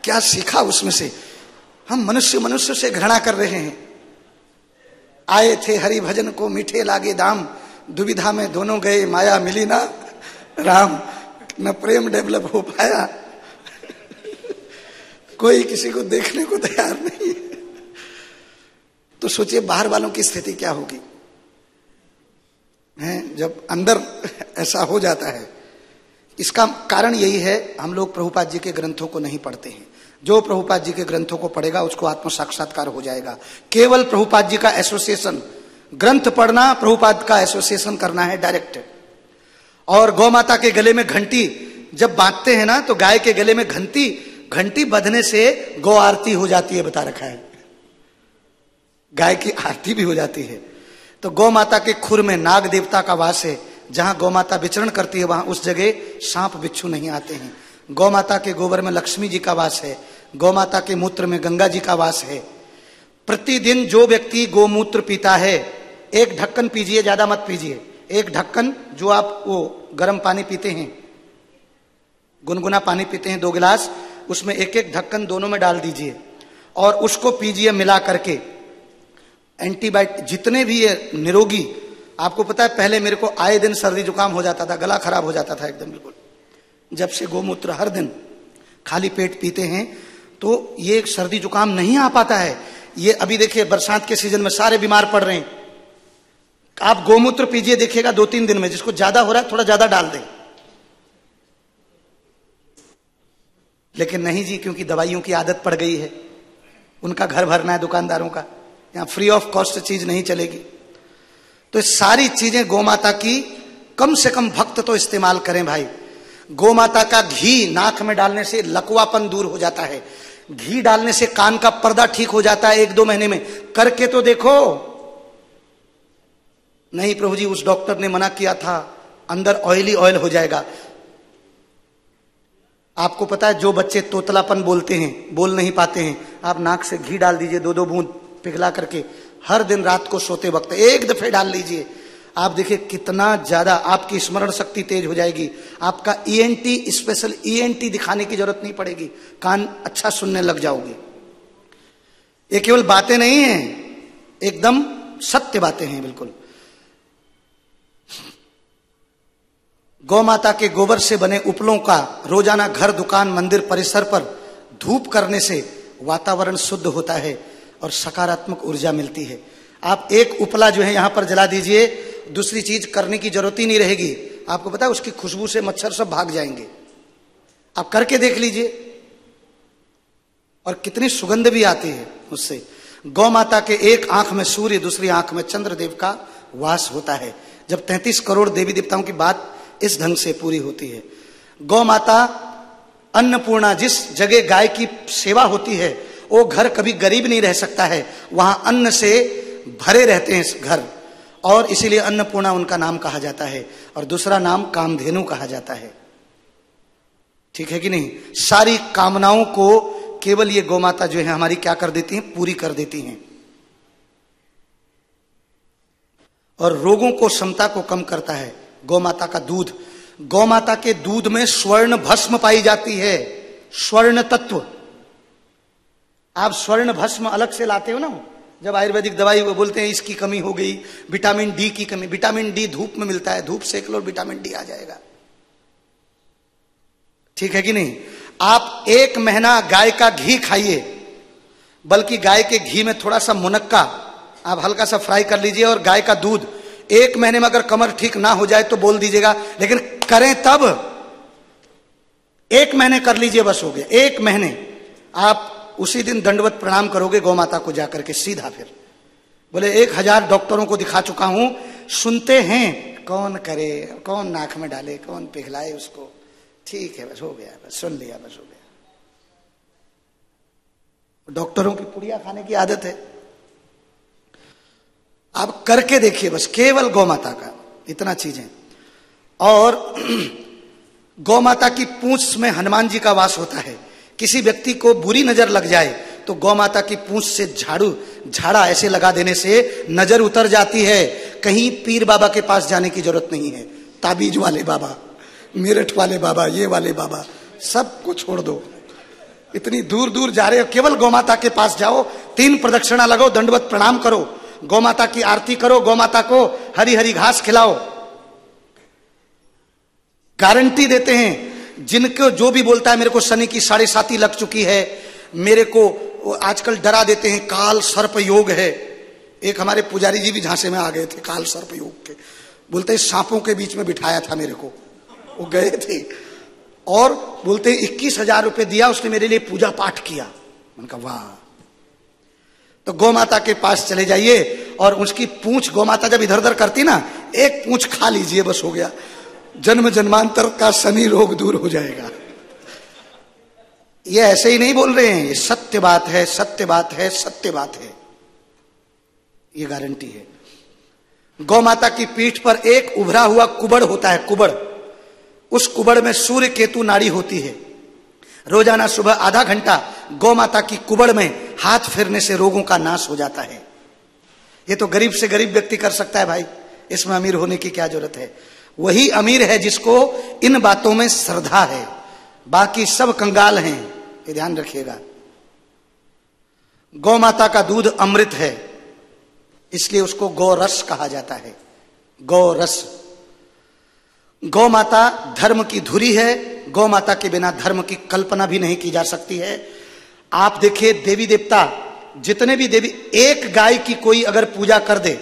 क्या सीखा उसमें से। हम मनुष्य से घृणा कर रहे हैं। आए थे हरि भजन को मीठे लागे दाम, दुविधा में दोनों गए माया मिली ना राम। न प्रेम डेवलप हो पाया, कोई किसी को देखने को तैयार नहीं। तो सोचिए बाहर वालों की स्थिति क्या होगी है, जब अंदर ऐसा हो जाता है। इसका कारण यही है, हम लोग प्रभुपाद जी के ग्रंथों को नहीं पढ़ते हैं। जो प्रभुपाद जी के ग्रंथों को पढ़ेगा उसको आत्म साक्षात्कार हो जाएगा। केवल प्रभुपाद जी का एसोसिएशन, ग्रंथ पढ़ना, प्रभुपाद का एसोसिएशन करना है डायरेक्ट। और गौ माता के गले में घंटी जब बांधते हैं ना, तो गाय के गले में घंटी बंधने से गौ आरती हो जाती है, बता रखा है। गाय की आरती भी हो जाती है। तो गौ माता के खुर में नाग देवता का वास है। जहां गौ माता विचरण करती है वहां उस जगह सांप बिच्छू नहीं आते हैं। गौ माता के गोबर में लक्ष्मी जी का वास है। गौ माता के मूत्र में गंगा जी का वास है। प्रतिदिन जो व्यक्ति गोमूत्र पीता है, एक ढक्कन पीजिए, ज्यादा मत पीजिए। एक ढक्कन, जो आप वो गर्म पानी पीते हैं, गुनगुना पानी पीते हैं 2 गिलास, उसमें एक एक ढक्कन दोनों में डाल दीजिए और उसको पीजिए मिला करके। एंटीबायोटिक जितने भी ये निरोगी, आपको पता है पहले मेरे को आए दिन सर्दी जुकाम हो जाता था, गला खराब हो जाता था एकदम बिल्कुल। जब से गोमूत्र हर दिन खाली पेट पीते हैं तो ये सर्दी जुकाम नहीं आ पाता है। ये अभी देखिए बरसात के सीजन में सारे बीमार पड़ रहे हैं। आप गोमूत्र पीजिए, देखिएगा 2-3 दिन में, जिसको ज्यादा हो रहा है थोड़ा ज्यादा डाल दें। लेकिन नहीं जी, क्योंकि दवाइयों की आदत पड़ गई है, उनका घर भरना है दुकानदारों का, यहां फ्री ऑफ कॉस्ट चीज नहीं चलेगी। तो सारी चीजें गोमाता की कम से कम भक्त तो इस्तेमाल करें भाई। गोमाता का घी नाक में डालने से लकवापन दूर हो जाता है। घी डालने से कान का पर्दा ठीक हो जाता है 1-2 महीने में। करके तो देखो। नहीं प्रभु जी, उस डॉक्टर ने मना किया था, अंदर ऑयली ऑयल हो जाएगा। आपको पता है जो बच्चे तोतलापन बोलते हैं, बोल नहीं पाते हैं, आप नाक से घी डाल दीजिए 2-2 बूंद पिघला करके, हर दिन रात को सोते वक्त एक दफे डाल लीजिए। आप देखिए कितना ज्यादा आपकी स्मरण शक्ति तेज हो जाएगी। आपका ईएनटी, स्पेशल ईएनटी दिखाने की जरूरत नहीं पड़ेगी, कान अच्छा सुनने लग जाओगे। ये केवल बातें नहीं हैं, एकदम सत्य बातें हैं बिल्कुल। गौ माता के गोबर से बने उपलों का रोजाना घर, दुकान, मंदिर परिसर पर धूप करने से वातावरण शुद्ध होता है और सकारात्मक ऊर्जा मिलती है। आप एक उपला जो है यहां पर जला दीजिए, दूसरी चीज करने की जरूरत ही नहीं रहेगी। आपको पता है उसकी खुशबू से मच्छर सब भाग जाएंगे। आप करके देख लीजिए, और कितनी सुगंध भी आती है उससे। गौ माता के एक आंख में सूर्य, दूसरी आंख में चंद्रदेव का वास होता है। जब 33 करोड़ देवी देवताओं की बात इस ढंग से पूरी होती है। गौ माता अन्नपूर्णा, जिस जगह गाय की सेवा होती है वो घर कभी गरीब नहीं रह सकता है, वहां अन्न से भरे रहते हैं इस घर, और इसीलिए अन्नपूर्णा उनका नाम कहा जाता है। और दूसरा नाम कामधेनु कहा जाता है। ठीक है कि नहीं? सारी कामनाओं को केवल ये गौमाता जो है हमारी क्या कर देती हैं, पूरी कर देती हैं। और रोगों को, क्षमता को कम करता है गौमाता का दूध। गौमाता के दूध में स्वर्ण भस्म पाई जाती है, स्वर्ण तत्व। आप स्वर्ण भस्म अलग से लाते हो ना, जब आयुर्वेदिक दवाई वो बोलते हैं इसकी कमी हो गई, विटामिन डी की कमी। विटामिन डी धूप में मिलता है, धूप सेक लो विटामिन डी आ जाएगा। ठीक है कि नहीं? आप 1 महीना गाय का घी खाइए, बल्कि गाय के घी में थोड़ा सा मुनक्का आप हल्का सा फ्राई कर लीजिए, और गाय का दूध 1 महीने में अगर कमर ठीक ना हो जाए तो बोल दीजिएगा, लेकिन करें तब। 1 महीने कर लीजिए, बस हो गया। 1 महीने आप उसी दिन दंडवत प्रणाम करोगे गौ माता को जाकर के सीधा। फिर बोले 1000 डॉक्टरों को दिखा चुका हूं, सुनते हैं, कौन करे, कौन नाक में डाले, कौन पिघलाए उसको। ठीक है, बस हो गया, बस सुन लिया, बस हो गया। डॉक्टरों की पुड़िया खाने की आदत है। आप करके देखिए, बस केवल गौ माता का इतना चीजें। और गौ माता की पूंछ में हनुमान जी का वास होता है। किसी व्यक्ति को बुरी नजर लग जाए तो गौ माता की पूंछ से झाड़ा ऐसे लगा देने से नजर उतर जाती है। कहीं पीर बाबा के पास जाने की जरूरत नहीं है। ताबीज वाले बाबा, मेरठ वाले बाबा, ये वाले बाबा, सबको छोड़ दो। इतनी दूर दूर जा रहे हो, केवल गौ माता के पास जाओ, 3 प्रदक्षिणा लगाओ, दंडवत प्रणाम करो, गौ माता की आरती करो, गौ माता को हरी हरी घास खिलाओ। गारंटी देते हैं, जिनको जो भी बोलता है मेरे को शनि की 7.5 लग चुकी है, मेरे को आजकल डरा देते हैं, काल सर्प योग है। एक हमारे पुजारी जी भी झांसे में आ गए थे काल सर्प योग के, बोलते सांपों के बीच में बिठाया था मेरे को। वो गए थे और बोलते 21,000 रुपए दिया उसने मेरे लिए, पूजा पाठ किया। मैंने कहा वाह। तो गौ माता के पास चले जाइए और उसकी पूंछ गौ माता जब इधर उधर करती ना, एक पूंछ खा लीजिए, बस हो गया, जन्म जन्मांतर का शनि रोग दूर हो जाएगा। ये ऐसे ही नहीं बोल रहे हैं, ये सत्य बात है, सत्य बात है, सत्य बात है, ये गारंटी है। गौ माता की पीठ पर एक उभरा हुआ कुबड़ होता है, कुबड़। उस कुबड़ में सूर्य केतु नाड़ी होती है। रोजाना सुबह आधा घंटा गौ माता की कुबड़ में हाथ फेरने से रोगों का नाश हो जाता है। ये तो गरीब से गरीब व्यक्ति कर सकता है भाई, इसमें अमीर होने की क्या जरूरत है। वही अमीर है जिसको इन बातों में श्रद्धा है, बाकी सब कंगाल हैं, ये ध्यान रखिएगा। गौ माता का दूध अमृत है, इसलिए उसको गौ रस कहा जाता है, गौ रस। गौ माता धर्म की धुरी है, गौ माता के बिना धर्म की कल्पना भी नहीं की जा सकती है। आप देखिए देवी देवता जितने भी देवी, एक गाय की कोई अगर पूजा कर दे,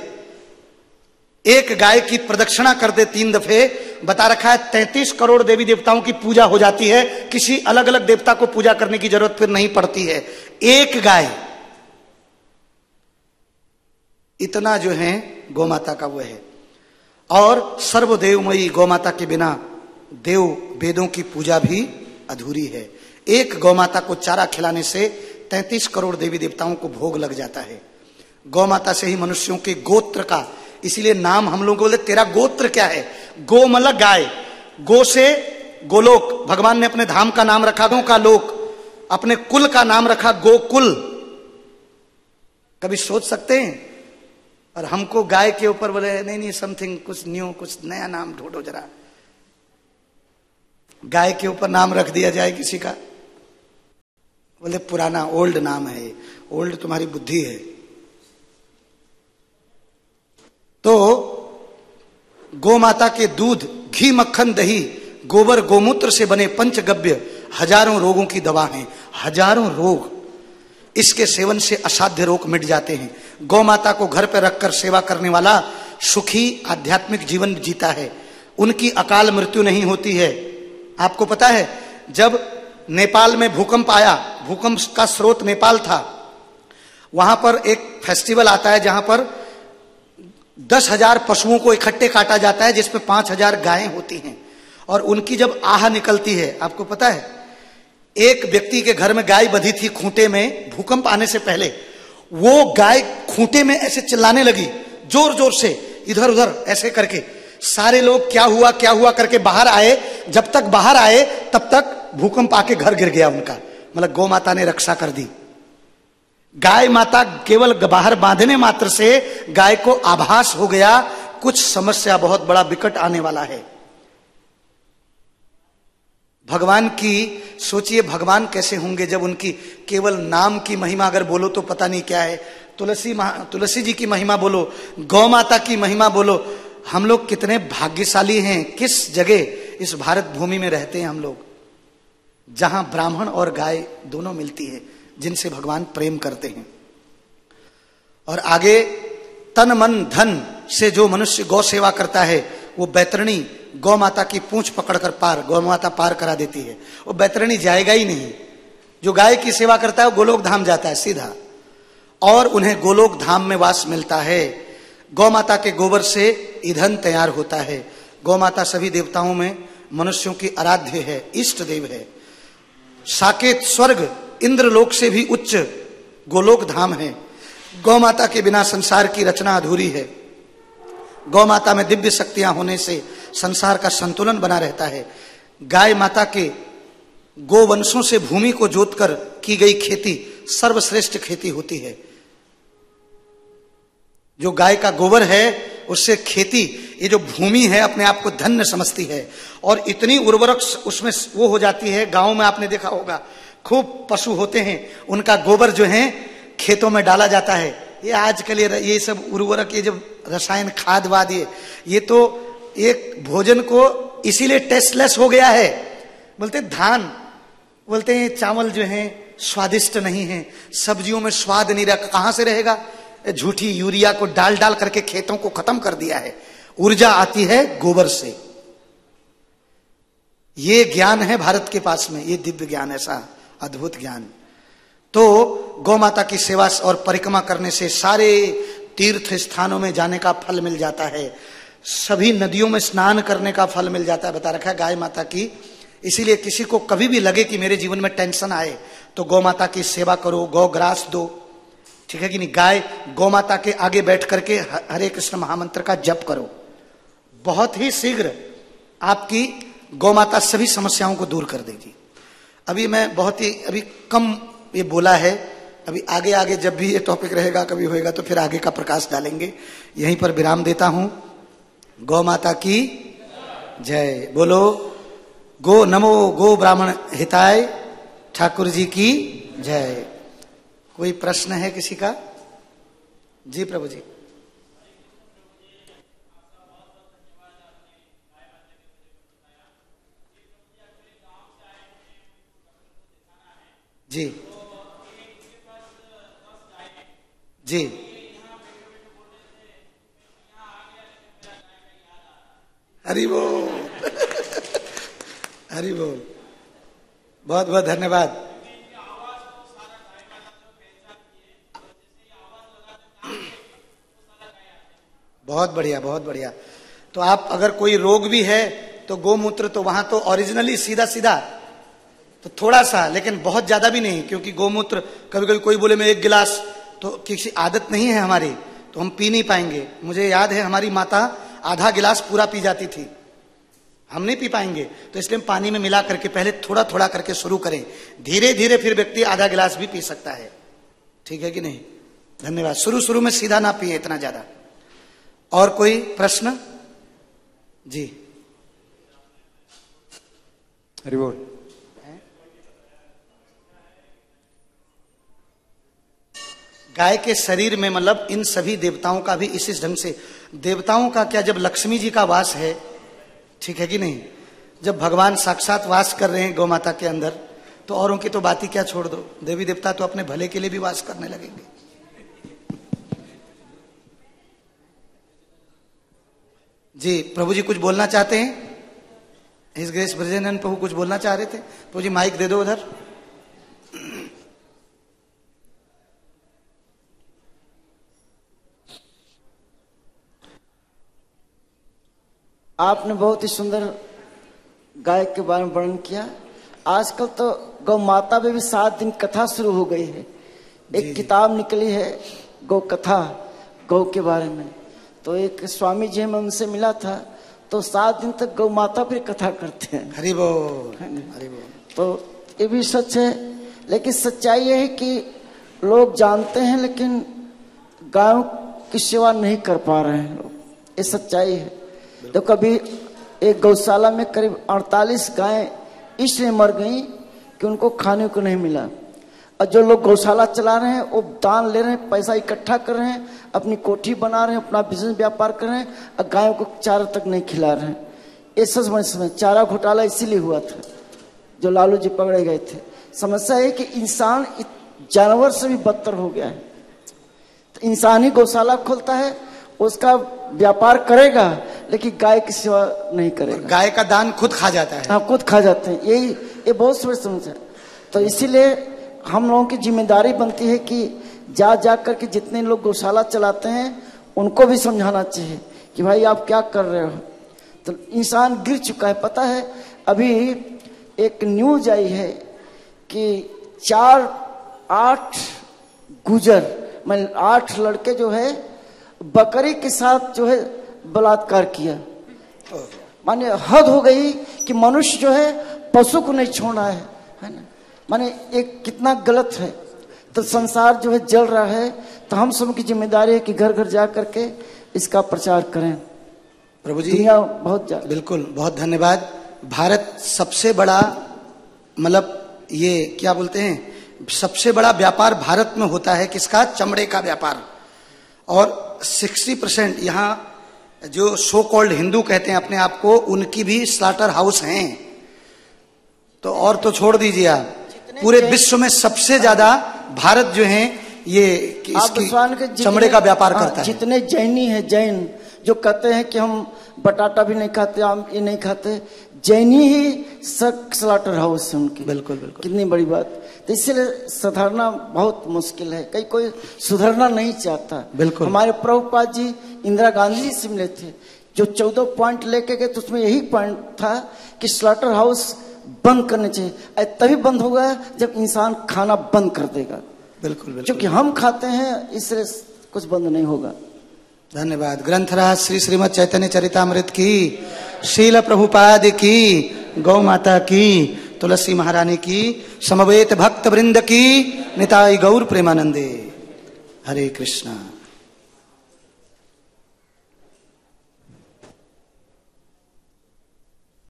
एक गाय की प्रदक्षिणा कर दे 3 दफे, बता रखा है 33 करोड़ देवी देवताओं की पूजा हो जाती है। किसी अलग अलग देवता को पूजा करने की जरूरत फिर नहीं पड़ती है। एक गाय, इतना जो है गौ माता का वो है। और सर्वदेवमयी गौ माता के बिना देव वेदों की पूजा भी अधूरी है। एक गौ माता को चारा खिलाने से 33 करोड़ देवी देवताओं को भोग लग जाता है। गौ माता से ही मनुष्यों के गोत्र का, इसीलिए नाम हम लोग बोले तेरा गोत्र क्या है। गो मतलब गाय, गो से गोलोक, भगवान ने अपने धाम का नाम रखा गो का लोक, अपने कुल का नाम रखा गोकुल। कभी सोच सकते हैं? और हमको गाय के ऊपर बोले नहीं समथिंग, कुछ न्यू, कुछ नया नाम ढूंढो जरा। गाय के ऊपर नाम रख दिया जाए किसी का, बोले पुराना ओल्ड नाम है। ओल्ड तुम्हारी बुद्धि है। तो गौ माता के दूध, घी, मक्खन, दही, गोबर, गोमूत्र से बने पंचगव्य हजारों रोगों की दवा हैं। हजारों रोग, इसके सेवन से असाध्य रोग मिट जाते हैं। गौ माता को घर पर रखकर सेवा करने वाला सुखी आध्यात्मिक जीवन जीता है, उनकी अकाल मृत्यु नहीं होती है। आपको पता है जब नेपाल में भूकंप आया, भूकंप का स्रोत नेपाल था, वहां पर एक फेस्टिवल आता है जहां पर 10,000 पशुओं को इकट्ठे काटा जाता है, जिसमें 5,000 गायें होती हैं। और उनकी जब आह निकलती है, आपको पता है एक व्यक्ति के घर में गाय बंधी थी खूंटे में, भूकंप आने से पहले वो गाय खूंटे में ऐसे चिल्लाने लगी जोर जोर से, इधर उधर ऐसे करके। सारे लोग क्या हुआ करके बाहर आए। जब तक बाहर आए तब तक भूकंप आके घर गिर गया उनका। मतलब गौ माता ने रक्षा कर दी। गाय माता केवल बाहर बांधने मात्र से गाय को आभास हो गया कुछ समस्या बहुत बड़ा विकट आने वाला है। भगवान की सोचिए, भगवान कैसे होंगे जब उनकी केवल नाम की महिमा अगर बोलो तो पता नहीं क्या है। तुलसी जी की महिमा बोलो, गौ माता की महिमा बोलो। हम लोग कितने भाग्यशाली हैं, किस जगह इस भारत भूमि में रहते हैं हम लोग, जहां ब्राह्मण और गाय दोनों मिलती है, जिनसे भगवान प्रेम करते हैं। और आगे तन मन धन से जो मनुष्य गौ सेवा करता है वो बैतरणी गौ माता की पूंछ पकड़कर पार, गौ माता पार करा देती है, वो बैतरणी जाएगा ही नहीं। जो गाय की सेवा करता है वो गोलोक धाम जाता है सीधा, और उन्हें गोलोक धाम में वास मिलता है। गौ माता के गोबर से ईंधन तैयार होता है। गौ माता सभी देवताओं में मनुष्यों की आराध्य है, इष्ट देव है। साकेत स्वर्ग इंद्रलोक से भी उच्च गोलोक धाम है। गौ माता के बिना संसार की रचना अधूरी है। गौ माता में दिव्य शक्तियां होने से संसार का संतुलन बना रहता है। गाय माता के गोवंशों से भूमि को जोतकर की गई खेती सर्वश्रेष्ठ खेती होती है। जो गाय का गोबर है उससे खेती, ये जो भूमि है अपने आप को धन्य समझती है, और इतनी उर्वरक उसमें वो हो जाती है। गांव में आपने देखा होगा खूब पशु होते हैं, उनका गोबर जो है खेतों में डाला जाता है। ये आजकल ये सब उर्वरक, ये जब रसायन खाद वाद, ये तो एक भोजन को इसीलिए टेस्टलेस हो गया है। बोलते धान, बोलते हैं चावल जो है स्वादिष्ट नहीं है, सब्जियों में स्वाद नहीं रहा, कहां से रहेगा? झूठी यूरिया को डाल डाल करके खेतों को खत्म कर दिया है। ऊर्जा आती है गोबर से। ये ज्ञान है भारत के पास में, ये दिव्य ज्ञान, ऐसा अद्भुत ज्ञान। तो गौ माता की सेवा और परिक्रमा करने से सारे तीर्थ स्थानों में जाने का फल मिल जाता है, सभी नदियों में स्नान करने का फल मिल जाता है। बता रखा है गाय माता की। इसीलिए किसी को कभी भी लगे कि मेरे जीवन में टेंशन आए तो गौ माता की सेवा करो, गौ ग्रास दो, ठीक है कि नहीं? गाय गौ माता के आगे बैठ करके हरे कृष्ण महामंत्र का जप करो, बहुत ही शीघ्र आपकी गौ माता सभी समस्याओं को दूर कर देगी। अभी मैं बहुत ही अभी कम ये बोला है, अभी आगे आगे जब भी ये टॉपिक रहेगा कभी होएगा तो फिर आगे का प्रकाश डालेंगे। यहीं पर विराम देता हूं। गौ माता की जय। बोलो गो नमो गो ब्राह्मण हिताय, ठाकुर जी की जय। कोई प्रश्न है किसी का? जी प्रभु जी। जी जी हरि बोल हरि बोल। बहुत बहुत धन्यवाद। बहुत बढ़िया, बहुत बढ़िया। तो आप अगर कोई रोग भी है तो गोमूत्र तो वहां तो ओरिजिनली सीधा सीधा तो थोड़ा सा, लेकिन बहुत ज्यादा भी नहीं, क्योंकि गोमूत्र कभी कभी कोई बोले मैं एक गिलास, तो किसी आदत नहीं है हमारी तो हम पी नहीं पाएंगे। मुझे याद है हमारी माता आधा गिलास पूरा पी जाती थी, हम नहीं पी पाएंगे। तो इसलिए हम पानी में मिला करके पहले थोड़ा थोड़ा करके शुरू करें, धीरे धीरे फिर व्यक्ति आधा गिलास भी पी सकता है, ठीक है कि नहीं? धन्यवाद। शुरू शुरू में सीधा ना पिए इतना ज्यादा। और कोई प्रश्न? जी हरि बोल। गाय के शरीर में मतलब इन सभी देवताओं का भी इसी ढंग से, देवताओं का क्या, जब लक्ष्मी जी का वास है, ठीक है कि नहीं, जब भगवान साक्षात वास कर रहे हैं गौ माता के अंदर, तो औरों की तो बात ही क्या छोड़ दो, देवी देवता तो अपने भले के लिए भी वास करने लगेंगे। जी प्रभु जी कुछ बोलना चाहते हैं? इस ग्रेस ब्रजेनंद प्रभु कुछ बोलना चाह रहे थे। प्रभु जी माइक दे दो उधर। आपने बहुत ही सुंदर गाय के बारे में वर्णन किया। आजकल तो गौ माता में भी 7 दिन कथा शुरू हो गई है। एक किताब निकली है गौ कथा, गौ के बारे में। तो एक स्वामी जी मैं उनसे मिला था, तो 7 दिन तक गौ माता पर कथा करते हैं। हरि बोल हरि बोल। तो ये भी सच है, लेकिन सच्चाई ये है कि लोग जानते हैं लेकिन गायों की सेवा नहीं कर पा रहे हैं लोग, ये सच्चाई है। तो कभी एक गौशाला में करीब 48 गायें इसलिए मर गई कि उनको खाने को नहीं मिला, और जो लोग गौशाला चला रहे हैं वो दान ले रहे हैं, पैसा इकट्ठा कर रहे हैं, अपनी कोठी बना रहे हैं, अपना बिजनेस व्यापार कर रहे हैं, और गायों को चारा तक नहीं खिला रहे हैं। ये सच में समय चारा घोटाला इसीलिए हुआ था, जो लालू जी पकड़े गए थे। समस्या है कि इंसान जानवर से भी बदतर हो गया है। तो इंसान ही गौशाला खोलता है उसका व्यापार करेगा, लेकिन गाय की सेवा नहीं करेगा। गाय का दान खुद खा जाता है। हाँ, खुद खा जाते हैं। ये बहुत बड़ी समस्या है। तो इसीलिए हम लोगों की जिम्मेदारी बनती है कि जा करके जितने लोग गौशाला चलाते हैं उनको भी समझाना चाहिए कि भाई आप क्या कर रहे हो। तो इंसान गिर चुका है। पता है अभी एक न्यूज आई है कि 8 गुजर, मैं 8 लड़के जो है बकरी के साथ जो है बलात्कार किया। माने हद हो गई कि मनुष्य जो है पशु को नहीं छोड़ा है ना। माने एक कितना गलत है। तो संसार जो है जल रहा है। तो हम सब की जिम्मेदारी है कि घर घर जा करके इसका प्रचार करें। प्रभु जी दुनिया बहुत बिल्कुल, बहुत धन्यवाद। भारत सबसे बड़ा, मतलब ये क्या बोलते हैं, सबसे बड़ा व्यापार भारत में होता है किसका? चमड़े का व्यापार। और 60% यहाँ जो सो कॉल्ड हिंदू कहते हैं अपने आप को, उनकी भी स्लाटर हाउस हैं। तो और तो छोड़ दीजिए आप, पूरे विश्व में सबसे ज्यादा भारत जो है ये इसकी चमड़े का व्यापार करता है। जितने जैनी है, जैन जो कहते हैं कि हम बटाटा भी नहीं खाते, आम ये नहीं खाते, जैनी ही स्लाटर हाउस है उनकी। बिल्कुल बिल्कुल, कितनी बड़ी बात। तो इसलिए सुधारना बहुत मुश्किल है। कोई सुधरना नहीं चाहता। बिल्कुल। हमारे प्रभुपाद जी इंदिरा गांधी जी से मिले थे, जो 14 पॉइंट लेके गए, तो उसमें यही पॉइंट था कि स्लाटर हाउस बंद करने चाहिए। तभी बंद होगा जब इंसान खाना बंद कर देगा। बिल्कुल बिल्कुल, क्योंकि हम खाते हैं, इसलिए कुछ बंद नहीं होगा। धन्यवाद। ग्रंथराज श्री श्रीमद् चैतन्य चरितामृत की, शील प्रभुपाद की, गौ माता की, तुलसी महारानी की, समवेत भक्त वृंद की, निताई गौर प्रेमानंदे। हरे कृष्णा।